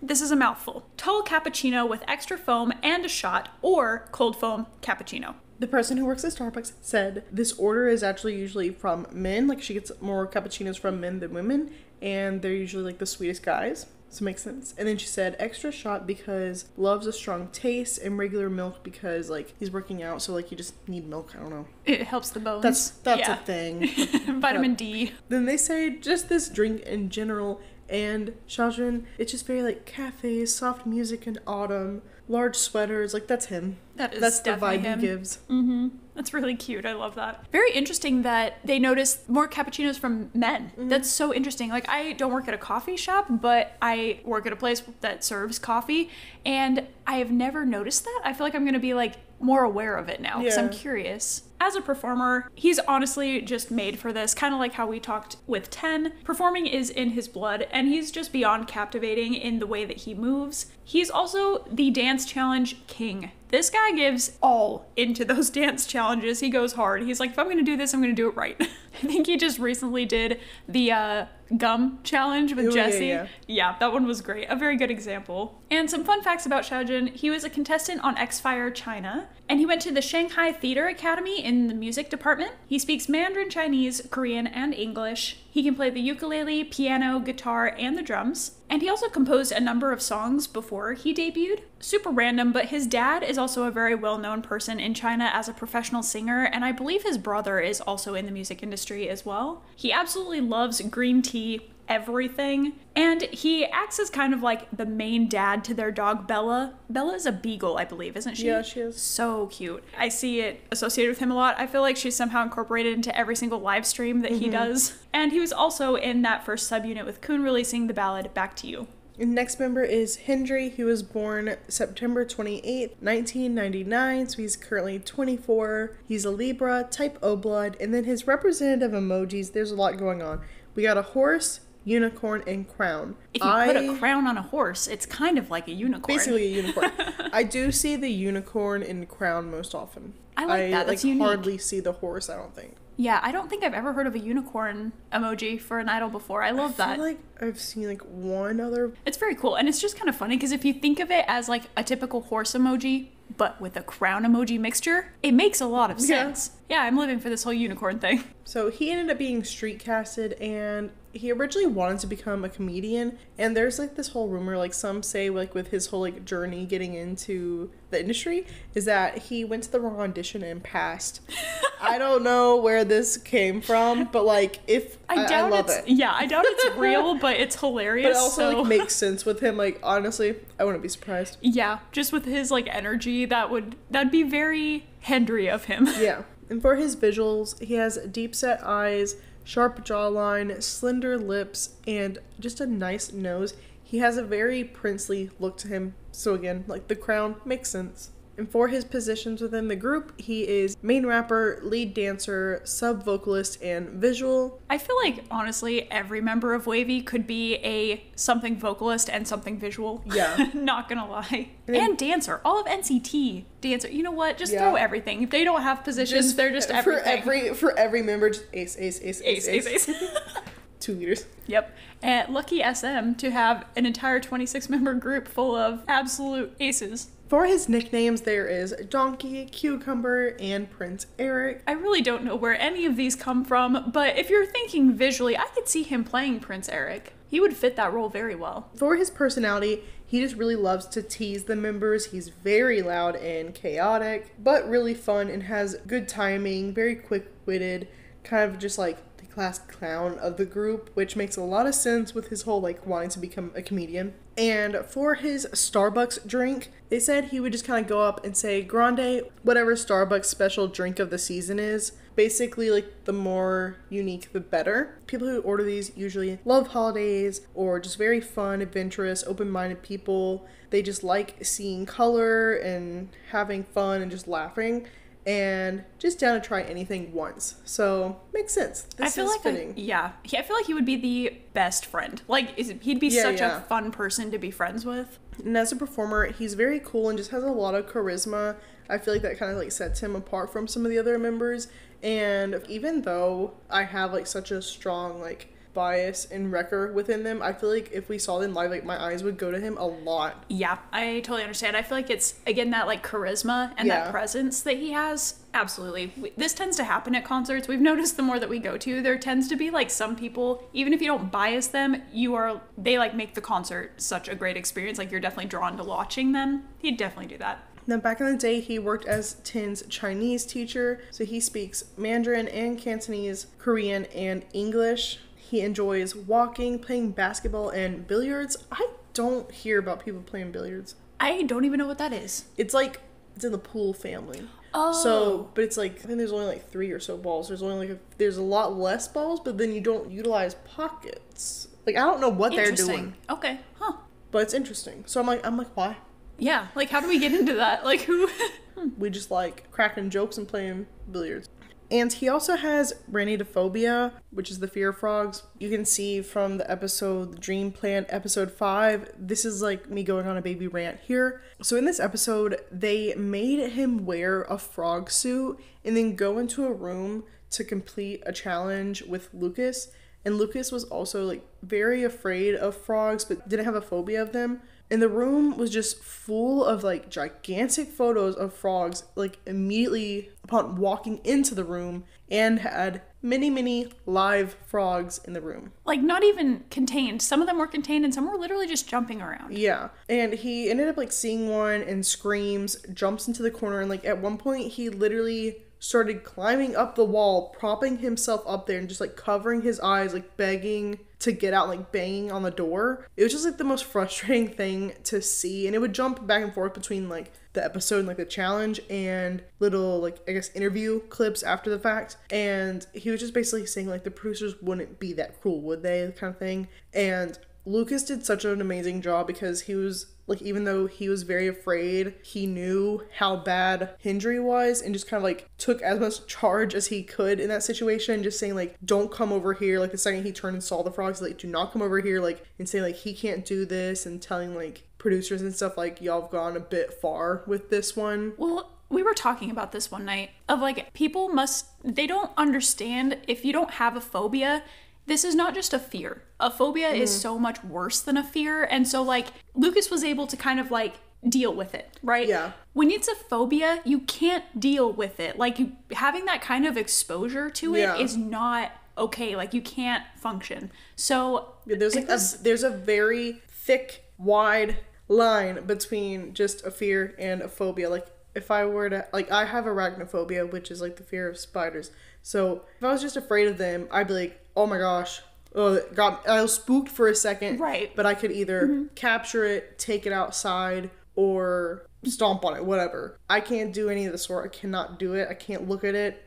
this is a mouthful, tall cappuccino with extra foam and a shot, or cold foam cappuccino. The person who works at Starbucks said this order is actually usually from men. Like, she gets more cappuccinos from men than women, and they're usually like the sweetest guys. So it makes sense. And then she said extra shot because loves a strong taste, and regular milk because like he's working out, so like you just need milk. I don't know. It helps the bones. That's a thing. Vitamin D. Then they say just this drink in general, and Xiaojun, it's just very like cafes, soft music in autumn, large sweaters. Like, that's him. That's the vibe him. he gives. Mm-hmm. That's really cute. I love that. Very interesting that they noticed more cappuccinos from men. Mm-hmm. That's so interesting. Like, I don't work at a coffee shop, but I work at a place that serves coffee, and I have never noticed that. I feel like I'm going to be like more aware of it now because I'm curious. As a performer, he's honestly just made for this, kind of like how we talked with 10. Performing is in his blood, and he's just beyond captivating in the way that he moves. He's also the dance challenge king. This guy gives all into those dance challenges. He goes hard. He's like, if I'm going to do this, I'm going to do it right. I think he just recently did the gum challenge with Jessie. Yeah, that one was great. A very good example. And some fun facts about Xiaojun. He was a contestant on X-Fire China, and he went to the Shanghai Theater Academy in the music department. He speaks Mandarin, Chinese, Korean, and English. He can play the ukulele, piano, guitar, and the drums. And he also composed a number of songs before he debuted. Super random, but his dad is also a very well-known person in China as a professional singer, and I believe his brother is also in the music industry as well. He absolutely loves green tea, everything, and he acts as kind of like the main dad to their dog Bella. Bella is a beagle, I believe, isn't she? Yeah, she is. So cute. I see it associated with him a lot. I feel like she's somehow incorporated into every single live stream that he does. And he was also in that first subunit with Kun releasing the ballad Back to You. And next member is Hendry. He was born September 28th, 1999, so he's currently 24. He's a Libra, type O blood, and then his representative emojis, there's a lot going on. We got a horse, unicorn, and crown. If you put a crown on a horse, it's kind of like a unicorn. Basically a unicorn. I do see the unicorn and crown most often. I like that. That's unique. I hardly see the horse, I don't think. Yeah, I don't think I've ever heard of a unicorn emoji for an idol before. I love that. I feel like I've seen like one other. It's very cool. And it's just kind of funny because if you think of it as like a typical horse emoji, but with a crown emoji mixture, it makes a lot of sense. Yeah, I'm living for this whole unicorn thing. So he ended up being street casted, and he originally wanted to become a comedian, and there's like this whole rumor, like some say like with his whole like journey getting into the industry, is that he went to the wrong audition and passed. I don't know where this came from, but like if I love it. Yeah, I doubt it's real, but it's hilarious. But it also like makes sense with him. Like honestly, I wouldn't be surprised. Yeah, just with his like energy, that'd be very Hendry of him. Yeah. And for his visuals, he has deep set eyes, sharp jawline, slender lips, and just a nice nose. He has a very princely look to him. So again, like the crown makes sense. And for his positions within the group, he is main rapper, lead dancer, sub-vocalist, and visual. I feel like, honestly, every member of WayV could be a something vocalist and something visual. Yeah. Not gonna lie. And dancer. All of NCT dancer. You know what? Just throw everything. If they don't have positions, they're just everything. For every member, just ace. 2 liters. Yep. And lucky SM to have an entire 26-member group full of absolute aces. For his nicknames, there is Donkey, Cucumber, and Prince Eric. I really don't know where any of these come from, but if you're thinking visually, I could see him playing Prince Eric. He would fit that role very well. For his personality, he just really loves to tease the members. He's very loud and chaotic, but really fun and has good timing, very quick-witted, kind of just like the class clown of the group, which makes a lot of sense with his whole like wanting to become a comedian. And for his Starbucks drink, they said he would just kind of go up and say grande, whatever Starbucks special drink of the season is. Basically, like, the more unique, the better. People who order these usually love holidays or just very fun, adventurous, open-minded people. They just like seeing color and having fun and just laughing and just down to try anything once. So, makes sense. This is fitting. I feel like he would be the best friend. Like, he'd be such a fun person to be friends with. And as a performer, he's very cool and just has a lot of charisma. I feel like that kind of like sets him apart from some of the other members. And even though I have like such a strong like bias and wrecker within them, I feel like if we saw them live, like my eyes would go to him a lot. Yeah, I totally understand. I feel like it's, again, that like charisma and that presence that he has. Absolutely. This tends to happen at concerts. We've noticed the more that we go to, there tends to be like some people, even if you don't bias them, they like make the concert such a great experience. Like you're definitely drawn to watching them. He'd definitely do that. Now, back in the day, he worked as Tin's Chinese teacher, so he speaks Mandarin and Cantonese, Korean, and English. He enjoys walking, playing basketball, and billiards. I don't hear about people playing billiards. I don't even know what that is. It's like, it's in the pool family. Oh. So, but it's like, I think there's only like 3 or so balls. There's a lot less balls, but then you don't utilize pockets. Like, I don't know what they're doing. Okay. Huh. But it's interesting. So I'm like, why? Yeah, like, how do we get into that? Like, who? We just like cracking jokes and playing billiards. And he also has brainidophobia, which is the fear of frogs. You can see from the episode The Dream Plant, episode 5, this is like me going on a baby rant here. So in this episode, they made him wear a frog suit and then go into a room to complete a challenge with Lucas. And Lucas was also like very afraid of frogs, but didn't have a phobia of them. And the room was just full of like gigantic photos of frogs, like immediately upon walking into the room, and had many, many live frogs in the room. Like not even contained. Some of them were contained and some were literally just jumping around. Yeah. And he ended up like seeing one and screams, jumps into the corner, and like at one point he literally started climbing up the wall, propping himself up there and just like covering his eyes, like begging to get out, like banging on the door. It was just like the most frustrating thing to see. And it would jump back and forth between like the episode and like the challenge and little like I guess interview clips after the fact. And he was just basically saying like the producers wouldn't be that cruel, would they, kind of thing. And Lucas did such an amazing job because he was like, even though he was very afraid, he knew how bad Hendry was and just kind of like took as much charge as he could in that situation, just saying like, don't come over here. Like the second he turned and saw the frogs, like, do not come over here, like, and saying like he can't do this, and telling like producers and stuff like, y'all have gone a bit far with this one. Well, we were talking about this one night of like, they don't understand if you don't have a phobia. This is not just a fear. A phobia is so much worse than a fear. And so, like, Lucas was able to kind of, like, deal with it, right? Yeah. When it's a phobia, you can't deal with it. Like, having that kind of exposure to it is not okay. Like, you can't function. So, there's like there's a very thick, wide line between just a fear and a phobia. Like, if I were to, like, I have arachnophobia, which is, like, the fear of spiders. So, if I was just afraid of them, I'd be like, oh my gosh, I was spooked for a second. Right. But I could either capture it, take it outside, or stomp on it, whatever. I can't do any of the sort. I cannot do it. I can't look at it.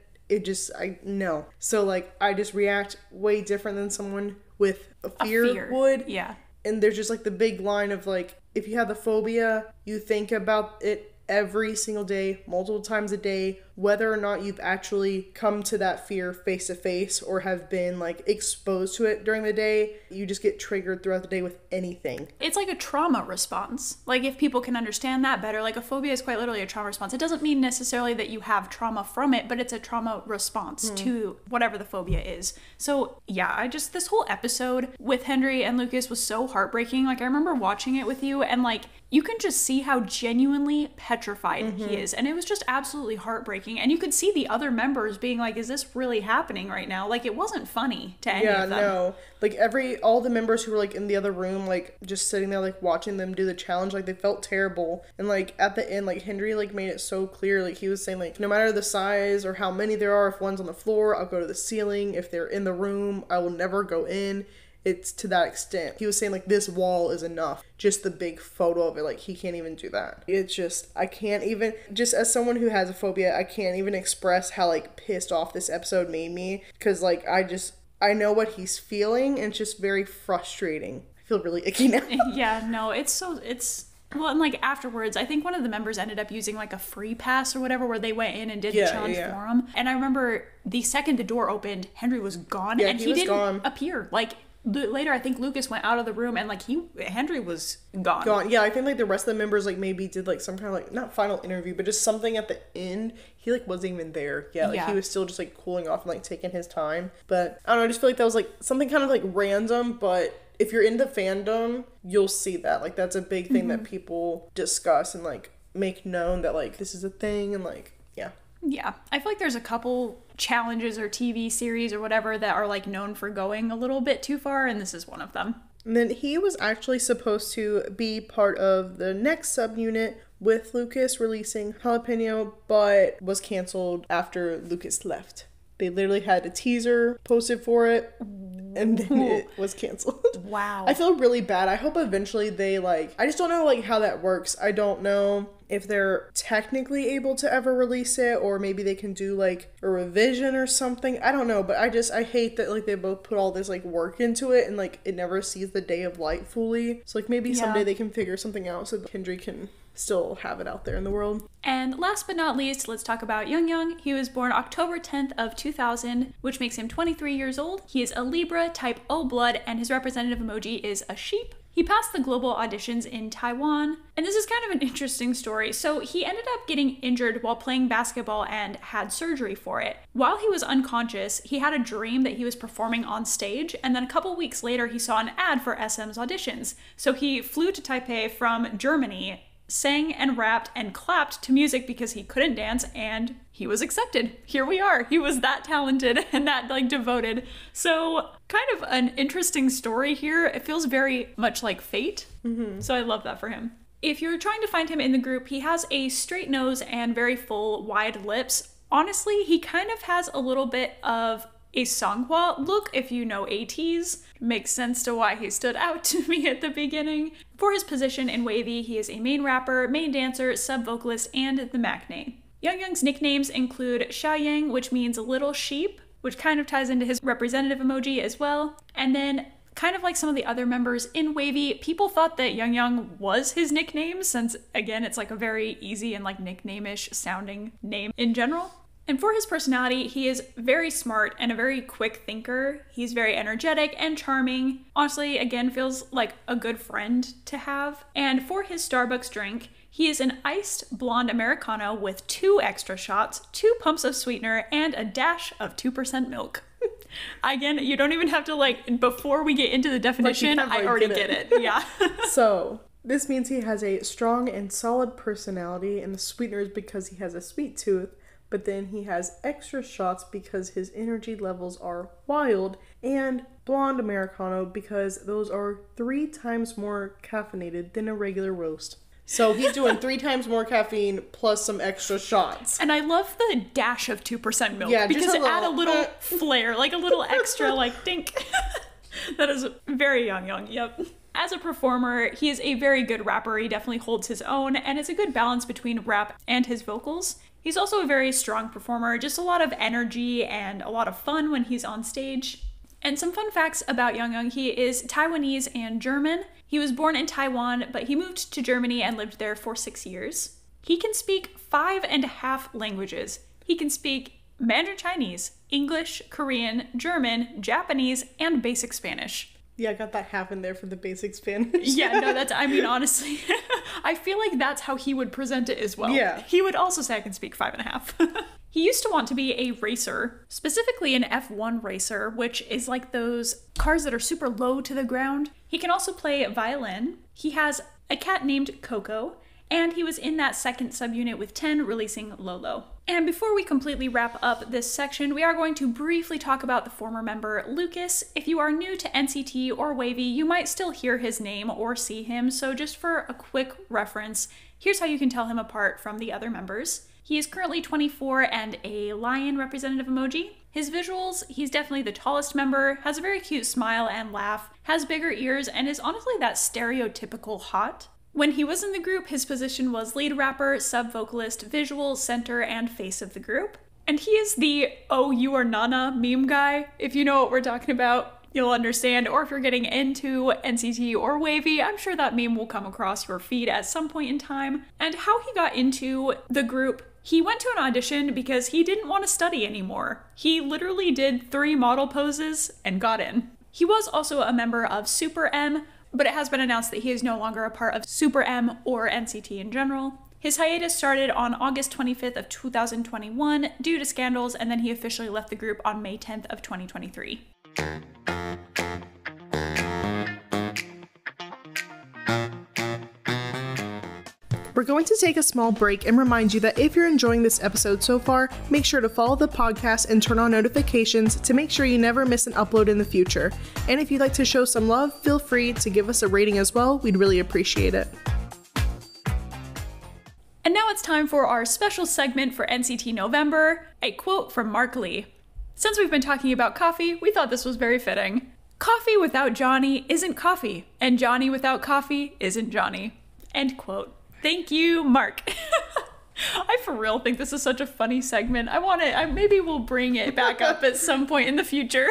No. So, like, I just react way different than someone with a fear would. Yeah. And there's just, like, the big line of, like, if you have the phobia, you think about it every single day, multiple times a day, whether or not you've actually come to that fear face to face or have been like exposed to it during the day, you just get triggered throughout the day with anything. It's like a trauma response. Like, if people can understand that better, like a phobia is quite literally a trauma response. It doesn't mean necessarily that you have trauma from it, but it's a trauma response to whatever the phobia is. So yeah, this whole episode with Henry and Lucas was so heartbreaking. Like, I remember watching it with you, and like, you can just see how genuinely petrified he is. And it was just absolutely heartbreaking. And you could see the other members being like, is this really happening right now? Like, it wasn't funny to any of them. Yeah, no. Like, all the members who were like in the other room, like just sitting there, like watching them do the challenge, like they felt terrible. And like at the end, like Henry like made it so clear. Like, he was saying like, no matter the size or how many there are, if one's on the floor, I'll go to the ceiling. If they're in the room, I will never go in. It's to that extent. He was saying like, this wall is enough. Just the big photo of it, like he can't even do that. It's just, I can't even, just as someone who has a phobia, I can't even express how like pissed off this episode made me. Because like, I know what he's feeling, and it's just very frustrating. I feel really icky now. Yeah, no, well, and like afterwards, I think one of the members ended up using like a free pass or whatever, where they went in and did the challenge for him. And I remember the second the door opened, Henry was gone, and he didn't appear. Like, later, I think Lucas went out of the room, and like Henry was gone. Yeah, I think like the rest of the members like maybe did like some kind of like, not final interview, but just something at the end. He like wasn't even there. Yeah, he was still just like cooling off and like taking his time. But I don't know, I just feel like that was like something kind of like random, but if you're into fandom, you'll see that. Like, that's a big thing that people discuss and like make known that like this is a thing, and like, yeah. Yeah, I feel like there's a couple challenges or TV series or whatever that are like known for going a little bit too far, and this is one of them. And then he was actually supposed to be part of the next subunit with Lucas releasing Jalapeno, but was canceled after Lucas left. They literally had a teaser posted for it, and then it was canceled. Wow. I feel really bad. I hope eventually they like, I just don't know like how that works. I don't know if they're technically able to ever release it, or maybe they can do like a revision or something. I don't know, but I hate that like they both put all this like work into it, and like it never sees the day of light fully. So like maybe someday they can figure something out so that Kendrick can still have it out there in the world. And last but not least, let's talk about Young. He was born October 10th of 2000, which makes him 23 years old. He is a Libra, type O blood, and his representative emoji is a sheep. He passed the global auditions in Taiwan, and this is kind of an interesting story. So he ended up getting injured while playing basketball and had surgery for it. While he was unconscious, he had a dream that he was performing on stage, and then a couple weeks later he saw an ad for SM's auditions. So he flew to Taipei from Germany, sang and rapped and clapped to music because he couldn't dance, and he was accepted. Here we are. He was that talented and that like devoted. So kind of an interesting story here. It feels very much like fate. So I love that for him. If you're trying to find him in the group, he has a straight nose and very full, wide lips. Honestly, he kind of has a little bit of a Songhwa look, if you know ATEEZ. Makes sense to why he stood out to me at the beginning. For his position in WayV, he is a main rapper, main dancer, sub-vocalist, and the maknae. Young's nicknames include Xiaoyang, which means little sheep, which kind of ties into his representative emoji as well. And then, kind of like some of the other members in WayV, people thought that Young was his nickname, since again, it's like a very easy and like nickname-ish sounding name in general. And for his personality, he is very smart and a very quick thinker. He's very energetic and charming. Honestly, again, feels like a good friend to have. And for his Starbucks drink, he is an iced blonde Americano with 2 extra shots, 2 pumps of sweetener, and a dash of 2% milk. Again, you don't even have to like, before we get into the definition, I already get it. Yeah. So, this means he has a strong and solid personality, and the sweetener is because he has a sweet tooth. But then he has extra shots because his energy levels are wild, and blonde Americano because those are 3 times more caffeinated than a regular roast. So he's doing 3 times more caffeine plus some extra shots. And I love the dash of 2% milk, yeah, because it add a little flair, like a little extra like dink. That is very Young, yep. As a performer, he is a very good rapper. He definitely holds his own, and it's a good balance between rap and his vocals. He's also a very strong performer, just a lot of energy and a lot of fun when he's on stage. And some fun facts about Young, he is Taiwanese and German. He was born in Taiwan, but he moved to Germany and lived there for 6 years. He can speak 5.5 languages. He can speak Mandarin Chinese, English, Korean, German, Japanese, and basic Spanish. Yeah, I got that half in there for the basic Spanish. Yeah, no, I mean, honestly, I feel like that's how he would present it as well. Yeah. He would also say I can speak 5.5. He used to want to be a racer, specifically an F1 racer, which is like those cars that are super low to the ground. He can also play violin. He has a cat named Coco, and he was in that second subunit with 10 releasing Lolo. And before we completely wrap up this section, we are going to briefly talk about the former member Lucas. If you are new to NCT or WayV, you might still hear his name or see him, so just for a quick reference, here's how you can tell him apart from the other members. He is currently 24 and a lion representative emoji. His visuals, he's definitely the tallest member, has a very cute smile and laugh, has bigger ears, and is honestly that stereotypical hot. When he was in the group, his position was lead rapper, sub-vocalist, visual, center, and face of the group. And he is the "oh, you are Nana" meme guy. If you know what we're talking about, you'll understand. Or if you're getting into NCT or WayV, I'm sure that meme will come across your feed at some point in time. And how he got into the group, he went to an audition because he didn't want to study anymore. He literally did 3 model poses and got in. He was also a member of Super M, but it has been announced that he is no longer a part of Super M or NCT in general. His hiatus started on August 25th of 2021 due to scandals, and then he officially left the group on May 10th of 2023. We're going to take a small break and remind you that if you're enjoying this episode so far, make sure to follow the podcast and turn on notifications to make sure you never miss an upload in the future. And if you'd like to show some love, feel free to give us a rating as well. We'd really appreciate it. And now it's time for our special segment for NCT November, a quote from Mark Lee. Since we've been talking about coffee, we thought this was very fitting. Coffee without Johnny isn't coffee, and Johnny without coffee isn't Johnny. End quote. Thank you, Mark. I for real think this is such a funny segment. Maybe we'll bring it back up at some point in the future.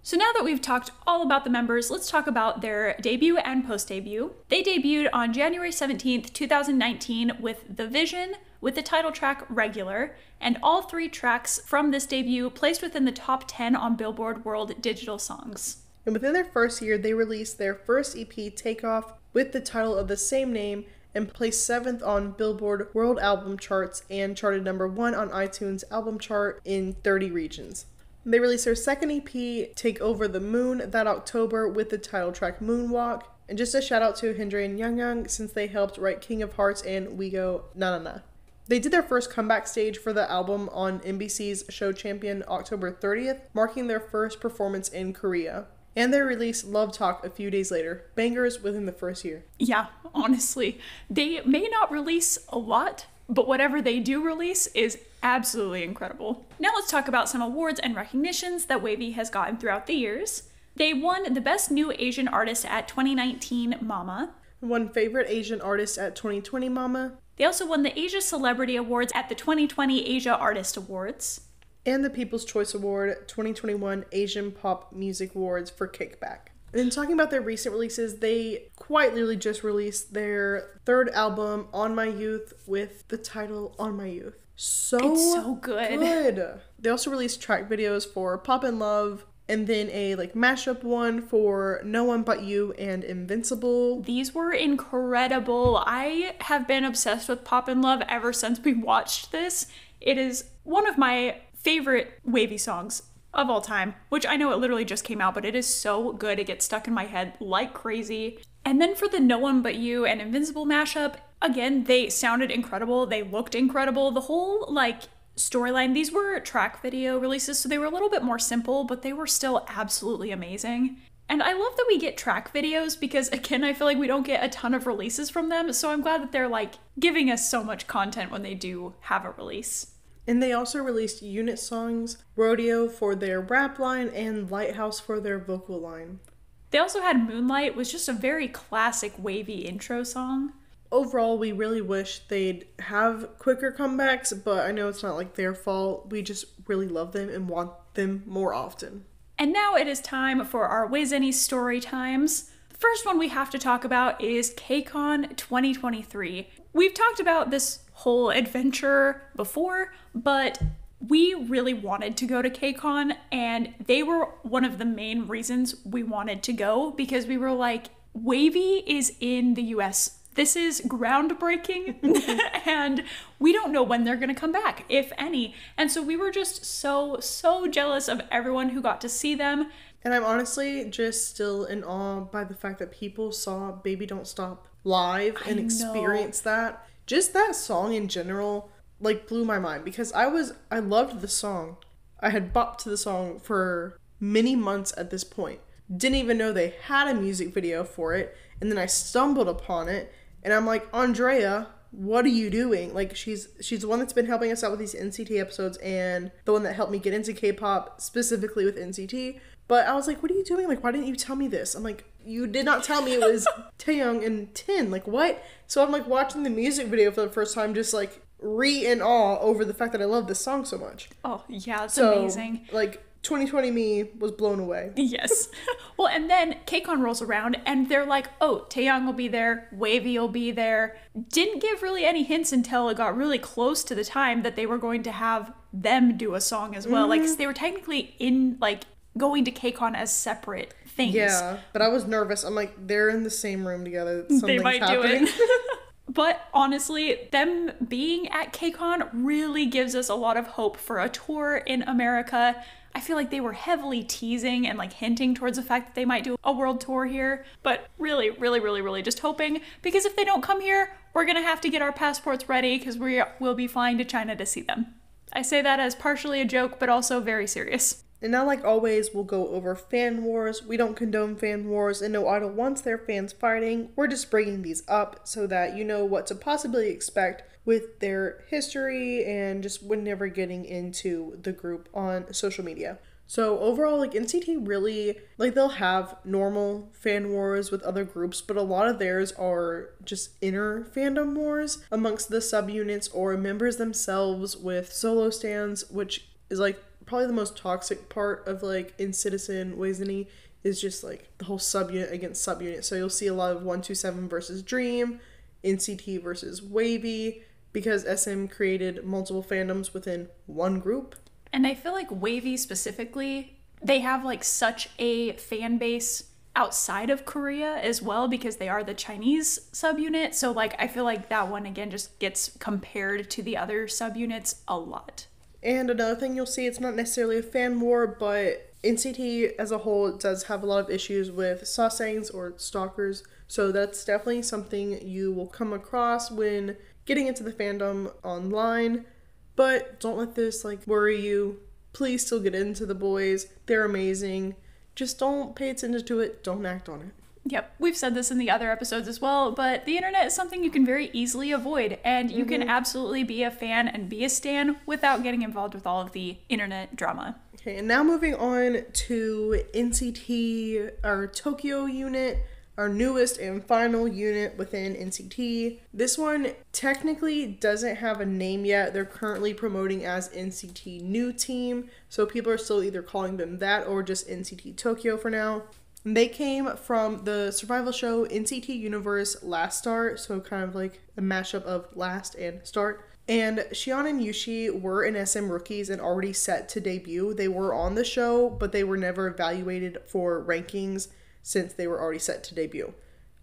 So now that we've talked all about the members, let's talk about their debut and post-debut. They debuted on January 17th, 2019 with The Vision, with the title track Regular, and all 3 tracks from this debut placed within the top 10 on Billboard World Digital Songs. And within their first year, they released their first EP, Takeoff, with the title of the same name, and placed 7th on Billboard World Album Charts and charted number 1 on iTunes Album Chart in 30 regions. They released their second EP, Take Over the Moon, that October with the title track Moonwalk. And just a shout out to Hindre and Young since they helped write King of Hearts and We Go Na Na Na. They did their first comeback stage for the album on NBC's Show Champion October 30th, marking their first performance in Korea. And they released Love Talk a few days later. Bangers within the first year. Yeah, honestly. They may not release a lot, but whatever they do release is absolutely incredible. Now let's talk about some awards and recognitions that WayV has gotten throughout the years. They won the Best New Asian Artist at 2019 Mama. Won Favorite Asian Artist at 2020 Mama. They also won the Asia Celebrity Awards at the 2020 Asia Artist Awards. And the People's Choice Award 2021 Asian Pop Music Awards for Kickback. And then talking about their recent releases, they quite literally just released their 3rd album, On My Youth, with the title On My Youth. It's so good. They also released track videos for Pop in Love, and then a mashup one for No One But You and Invincible. These were incredible. I have been obsessed with Pop in Love ever since we watched this. It is one of my favorite WayV songs of all time, which I know it literally just came out, but it is so good. It gets stuck in my head like crazy. And then for the No One But You and Invincible mashup, again, they sounded incredible. They looked incredible. The whole storyline, these were track video releases, so they were a little bit more simple, but they were still absolutely amazing. And I love that we get track videos because, again, I feel like we don't get a ton of releases from them, so I'm glad that they're giving us so much content when they do have a release. And they also released unit songs, Rodeo for their rap line and Lighthouse for their vocal line. They also had Moonlight, was just a very classic WayV intro song. Overall, we really wish they'd have quicker comebacks, but I know it's not their fault. We just really love them and want them more often. And now it is time for our WayZenni story times. The first one we have to talk about is KCON 2023. We've talked about this whole adventure before, but we really wanted to go to KCON, and they were one of the main reasons we wanted to go, because we were like, WayV is in the US. This is groundbreaking, and we don't know when they're gonna come back, if any. And so we were just so jealous of everyone who got to see them. And I'm honestly just still in awe by the fact that people saw Baby Don't Stop live and experienced that. Just that song in general, like, blew my mind, because I loved the song. I had bopped to the song for many months at this point. Didn't even know they had a music video for it, and then I stumbled upon it, and I'm like, Andrea, what are you doing? Like, she's the one that's been helping us out with these NCT episodes, and the one that helped me get into K-pop, specifically with NCT. But I was like, what are you doing? Like, why didn't you tell me this? I'm like, you did not tell me it was Taehyung and Tin. Like, what? So I'm like watching the music video for the first time, just like in awe over the fact that I love this song so much. Oh, yeah, it's amazing. Like, 2020 me was blown away. Yes. Well, and then KCON rolls around and they're like, oh, Taehyung will be there, WayV will be there. Didn't give really any hints until it got really close to the time that they were going to have them do a song as well. Like, they were technically going to KCON as separate things. Yeah, but I was nervous. I'm like, they're in the same room together. Something's they might happening. do it. But honestly, them being at KCON really gives us a lot of hope for a tour in America. I feel like they were heavily teasing and like hinting towards the fact that they might do a world tour here, but really just hoping, because if they don't come here, we're gonna have to get our passports ready because we will be flying to China to see them. I say that as partially a joke, but also very serious. And now, like always, we'll go over fan wars. We don't condone fan wars, and no idol wants their fans fighting. We're just bringing these up so that you know what to possibly expect with their history and just whenever getting into the group on social media. So overall, like, NCT really, like, they'll have normal fan wars with other groups, but a lot of theirs are just inner fandom wars amongst the subunits or members themselves with solo stands, which is like probably the most toxic part of like in Citizen WAYZENNI is just like the whole subunit against subunit. So you'll see a lot of 127 versus Dream, NCT versus WayV, because SM created multiple fandoms within one group. And I feel like WayV specifically, they have like such a fan base outside of Korea as well, because they are the Chinese subunit. So like I feel like that one again just gets compared to the other subunits a lot. And another thing you'll see, it's not necessarily a fan war, but NCT as a whole does have a lot of issues with sasaengs or stalkers. So that's definitely something you will come across when getting into the fandom online. But don't let this like worry you. Please still get into the boys. They're amazing. Just don't pay attention to it. Don't act on it. Yep, we've said this in the other episodes as well, but the internet is something you can very easily avoid, and you can absolutely be a fan and be a stan without getting involved with all of the internet drama. Okay, and now moving on to NCT, our Tokyo unit, our newest and final unit within NCT. This one technically doesn't have a name yet. They're currently promoting as NCT New Team, so people are still either calling them that or just NCT Tokyo for now. They came from the survival show NCT Universe Last Start, so kind of like a mashup of Last and Start. And Xion and Yushi were in SM rookies and already set to debut. They were on the show, but they were never evaluated for rankings since they were already set to debut.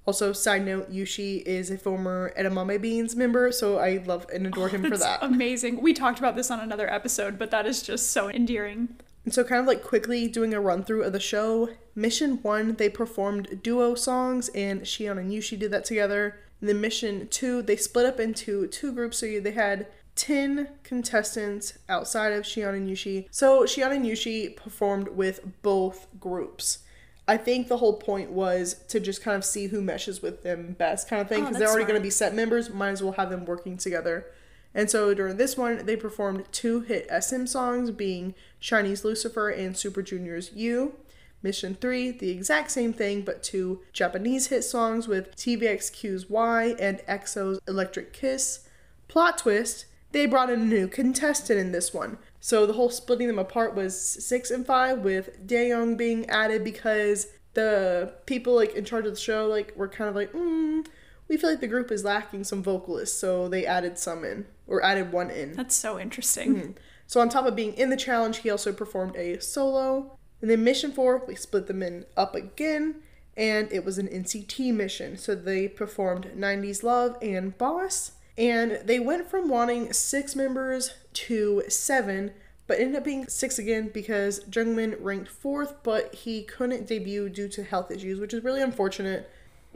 Also, side note, Yushi is a former Edamame Beans member, so I love and adore him for that. Amazing. We talked about this on another episode, but that is just so endearing. And so kind of like quickly doing a run through of the show, Mission 1, they performed duo songs and Xion and Yushi did that together. And then Mission 2, they split up into two groups, so they had 10 contestants outside of Xion and Yushi. So Xion and Yushi performed with both groups. I think the whole point was to just kind of see who meshes with them best kind of thing, because they're already going to be set members, might as well have them working together. And so during this one, they performed 2 hit SM songs, being Chinese Lucifer and Super Junior's You. Mission 3, the exact same thing, but 2 Japanese hit songs with TVXQ's Y and EXO's Electric Kiss. Plot twist, they brought in a new contestant in this one. So the whole splitting them apart was 6 and 5, with Daeyoung being added because the people like in charge of the show like were kind of like, we we feel like the group is lacking some vocalists, so they added some in, or added one in. That's so interesting. Mm-hmm. So on top of being in the challenge, he also performed a solo. And then mission 4, we split them in up again, and it was an NCT mission. So they performed 90s Love and Boss, and they went from wanting 6 members to 7, but ended up being 6 again because Jungmin ranked 4th, but he couldn't debut due to health issues, which is really unfortunate.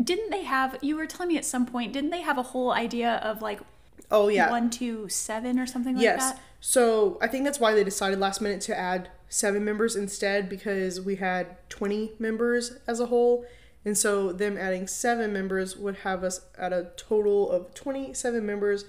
Didn't they have, you were telling me at some point, didn't they have a whole idea of like 1 to 7 or something like that? Yes. So I think that's why they decided last minute to add 7 members instead, because we had 20 members as a whole. And so them adding 7 members would have us at a total of 27 members.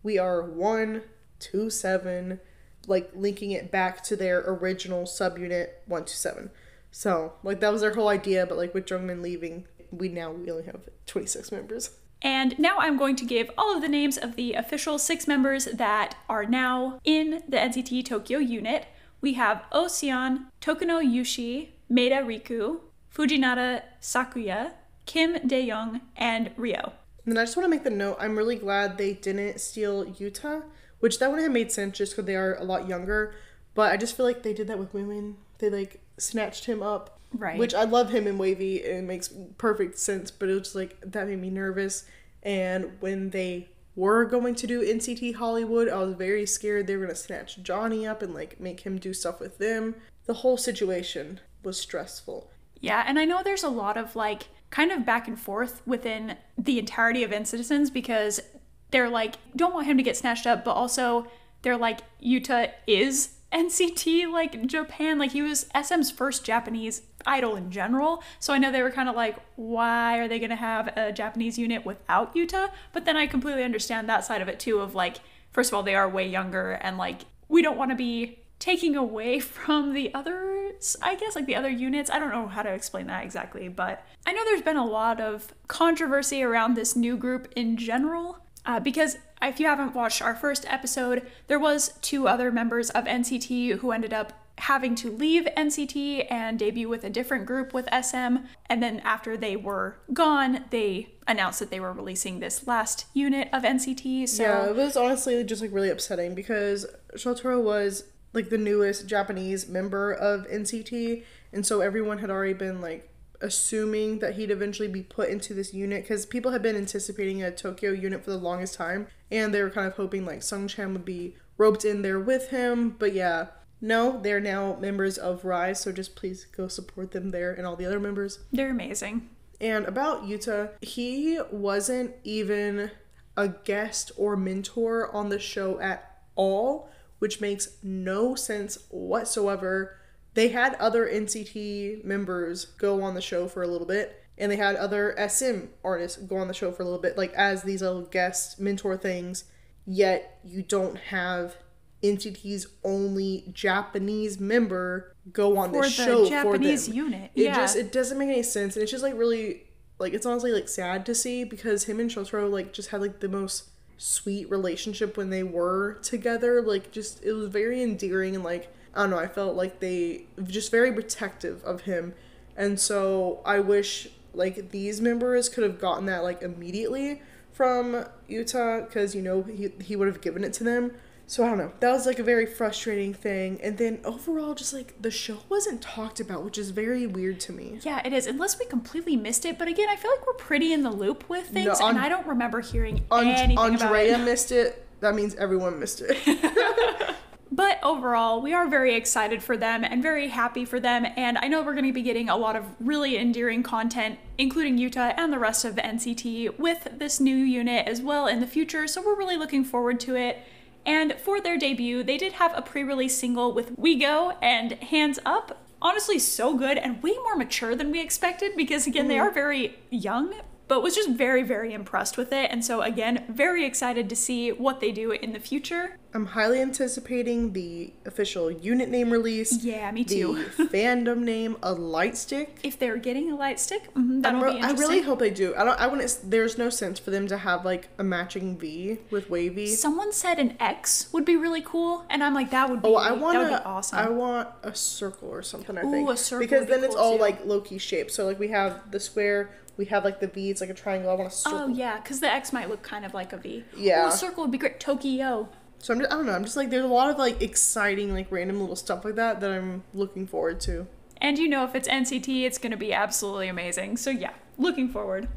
We are 1 to 7, like linking it back to their original subunit 1 to 7. So like that was their whole idea, but like with Jungmin leaving, we only have 26 members. And now I'm going to give all of the names of the official 6 members that are now in the NCT Tokyo unit. We have Ocean, Tokuno Yushi, Maeda Riku, Fujinata Sakuya, Kim Dae-young, and Ryo. And then I just want to make the note, I'm really glad they didn't steal Yuta, which that wouldn't have made sense just because they are a lot younger. But I just feel like they did that with women. They like snatched him up. Right. Which I love him in WayV and it makes perfect sense, but it was just like, that made me nervous. And when they were going to do NCT Hollywood, I was very scared they were going to snatch Johnny up and like make him do stuff with them. The whole situation was stressful. Yeah, and I know there's a lot of like kind of back and forth within the entirety of Citizens because they're like, don't want him to get snatched up, but also they're like, Yuta is NCT, like Japan, like he was SM's first Japanese idol in general. So I know they were kind of like, why are they going to have a Japanese unit without Yuta? But then I completely understand that side of it too, of like, first of all, they are way younger and like, we don't want to be taking away from the others, I guess, like the other units. I don't know how to explain that exactly, but I know there's been a lot of controversy around this new group in general. Because if you haven't watched our first episode, there was 2 other members of NCT who ended up having to leave NCT and debut with a different group with SM. And then after they were gone, they announced that they were releasing this last unit of NCT. So yeah, it was honestly just like really upsetting because Shotaro was like the newest Japanese member of NCT. And so everyone had already been like assuming that he'd eventually be put into this unit because people had been anticipating a Tokyo unit for the longest time and they were kind of hoping like Sungchan would be roped in there with him, but yeah, no, they're now members of Rise, so just please go support them there and all the other members. They're amazing. And about Yuta, he wasn't even a guest or mentor on the show at all, which makes no sense whatsoever. They had other NCT members go on the show for a little bit, and they had other SM artists go on the show for a little bit, like as these little guest mentor things, yet you don't have NCT's only Japanese member go on the show for the Japanese unit. Yeah. It doesn't make any sense, and it's just like really, like it's honestly like sad to see because him and Shotaro like just had like the most sweet relationship when they were together. Like just, it was very endearing and like, I don't know, I felt like they just very protective of him. And so I wish like these members could have gotten that like immediately from Yuta because, you know, he would have given it to them. So I don't know. That was like a very frustrating thing. And then overall, just like the show wasn't talked about, which is very weird to me. Yeah, it is. Unless we completely missed it. But again, I feel like we're pretty in the loop with things. And I don't remember hearing anything about it. Andrea missed it. That means everyone missed it. But overall, we are very excited for them and very happy for them. And I know we're going to be getting a lot of really endearing content, including Yuta and the rest of the NCT with this new unit as well in the future. So we're really looking forward to it. And for their debut, they did have a pre-release single with We Go and Hands Up. Honestly, so good and way more mature than we expected because, again, they are very young, but was just very, very impressed with it. And so, again, very excited to see what they do in the future. I'm highly anticipating the official unit name release. Yeah, me too. The fandom name, a light stick. If they're getting a light stick, that'll be interesting. I really hope they do. I wouldn't. There's no sense for them to have like a matching V with WayV. Someone said an X would be really cool, and I'm like, that would be. That would be awesome. I want a circle or something. I think. Ooh, a circle. Because then cool it's all too. like low-key shaped. So like we have the square. We have like the V, it's like a triangle. I want a circle. Oh yeah, because the X might look kind of like a V. Yeah. Ooh, a circle would be great. Tokyo. So I don't know. I'm just like, there's a lot of like exciting, like random little stuff like that I'm looking forward to. And you know, if it's NCT, it's going to be absolutely amazing. So yeah, looking forward.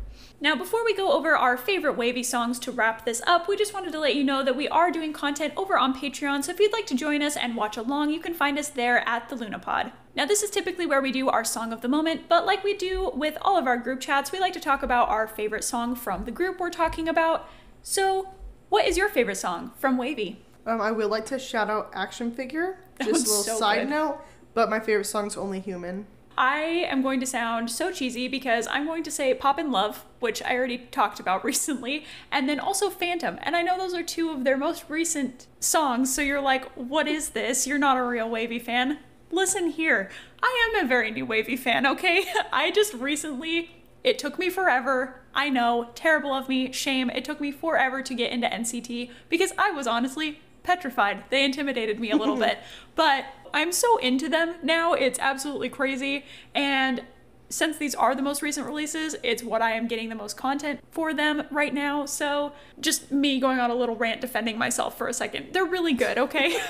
Now, before we go over our favorite WayV songs to wrap this up, we just wanted to let you know that we are doing content over on Patreon, so if you'd like to join us and watch along, you can find us there at the Lunapod. Now, this is typically where we do our song of the moment, but like we do with all of our group chats, we like to talk about our favorite song from the group we're talking about. So, what is your favorite song from WayV? I would like to shout out Action Figure. Just a little so side good. note, but my favorite song's Only Human. I am going to sound so cheesy because I'm going to say Pop in Love, which I already talked about recently, and then also Phantom. And I know those are two of their most recent songs, so you're like, what is this? You're not a real WayV fan. Listen here. I am a very new WayV fan, okay? I just recently, it took me forever. I know, terrible of me, shame. It took me forever to get into NCT because I was honestly petrified. They intimidated me a little bit, but I'm so into them now, it's absolutely crazy. And since these are the most recent releases, it's what I am getting the most content for them right now. So just me going on a little rant defending myself for a second. They're really good, okay?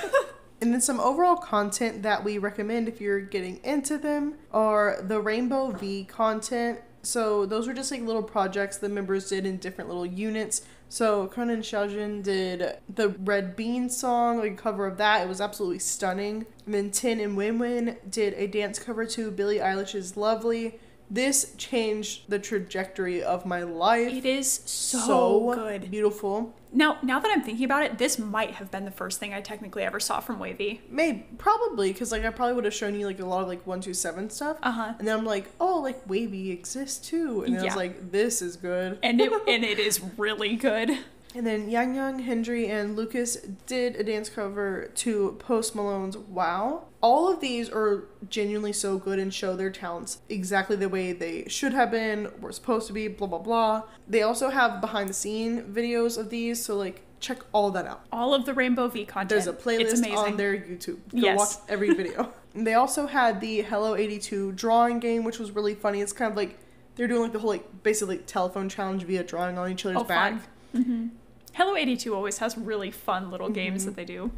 And then some overall content that we recommend if you're getting into them are the Rainbow V content. So those were just like little projects the members did in different little units. So Kun and Xiaojun did the Red Bean song, like a cover of that. It was absolutely stunning. And then Tin and Winwin did a dance cover to Billie Eilish's Lovely. This changed the trajectory of my life. It is so good. Beautiful. Now that I'm thinking about it, this might have been the first thing I technically ever saw from WayV. Probably, because like I probably would have shown you like a lot of like 127 stuff. And then I'm like, oh, like WayV exists too. And then I was like, this is good. And it is really good. And then Yang Yang, Hendry, and Lucas did a dance cover to Post Malone's Wow. All of these are genuinely so good and show their talents exactly the way they should have been, were supposed to be, blah, blah, blah. They also have behind the scene videos of these, so like check all that out. All of the Rainbow V content. There's a playlist on their YouTube. Go watch every video. And they also had the Hello 82 drawing game, which was really funny. It's kind of like, they're doing like the whole like basically telephone challenge via drawing on each other's back. Hello 82 always has really fun little games that they do.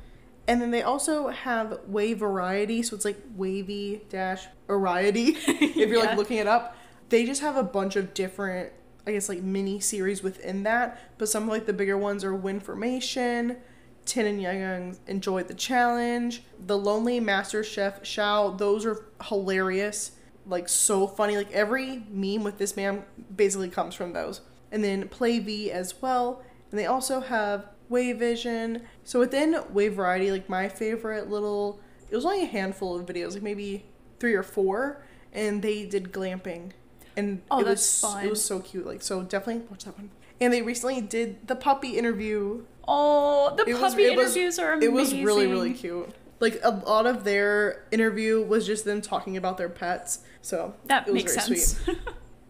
And then they also have Way Variety, so it's like wavy-variety, if you're like looking it up. They just have a bunch of different, I guess, like mini series within that, but some of like the bigger ones are Winformation, Tin and Yang Enjoyed the Challenge, The Lonely Master Chef Xiao. Those are hilarious, like so funny. Like every meme with this man basically comes from those. And then Play V as well. And they also have Way Vision. So within Way Variety, like my favorite little, it was only a handful of videos, like maybe 3 or 4, and they did glamping. And it was fun. It was so cute. Like, so definitely watch that one. And they recently did the puppy interview. Oh, the puppy interviews are amazing. It was really, really cute. Like a lot of their interview was just them talking about their pets. So that makes sense. Sweet.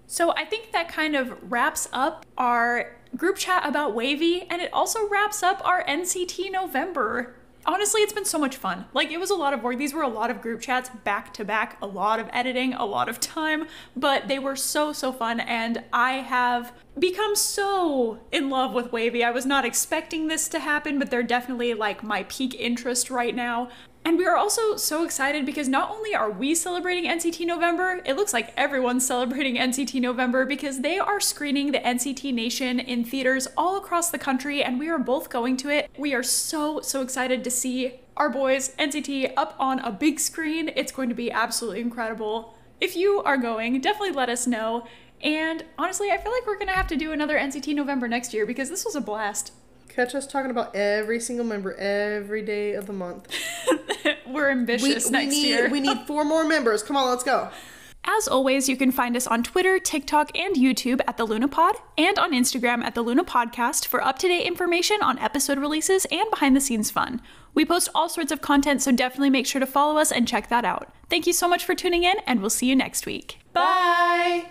So I think that kind of wraps up our group chat about WayV, and it also wraps up our NCT November. Honestly, it's been so much fun. Like, it was a lot of work. These were a lot of group chats back to back, a lot of editing, a lot of time, but they were so, so fun, and I have become so in love with WayV. I was not expecting this to happen, but they're definitely like my peak interest right now. And we are also so excited because not only are we celebrating NCT November, it looks like everyone's celebrating NCT November because they are screening the NCT Nation in theaters all across the country, and we are both going to it. We are so, so excited to see our boys, NCT, up on a big screen. It's going to be absolutely incredible. If you are going, definitely let us know. And honestly, I feel like we're gonna have to do another NCT November next year because this was a blast. Catch us talking about every single member every day of the month. We're ambitious next year. We need 4 more members. Come on, let's go. As always, you can find us on Twitter, TikTok, and YouTube at The Lunapod, and on Instagram at The Luna Podcast for up-to-date information on episode releases and behind-the-scenes fun. We post all sorts of content, so definitely make sure to follow us and check that out. Thank you so much for tuning in, and we'll see you next week. Bye!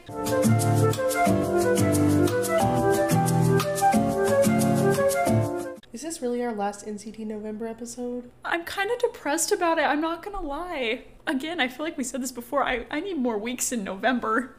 Is this really our last NCT November episode? I'm kind of depressed about it, I'm not gonna lie. Again, I feel like we said this before, I need more weeks in November.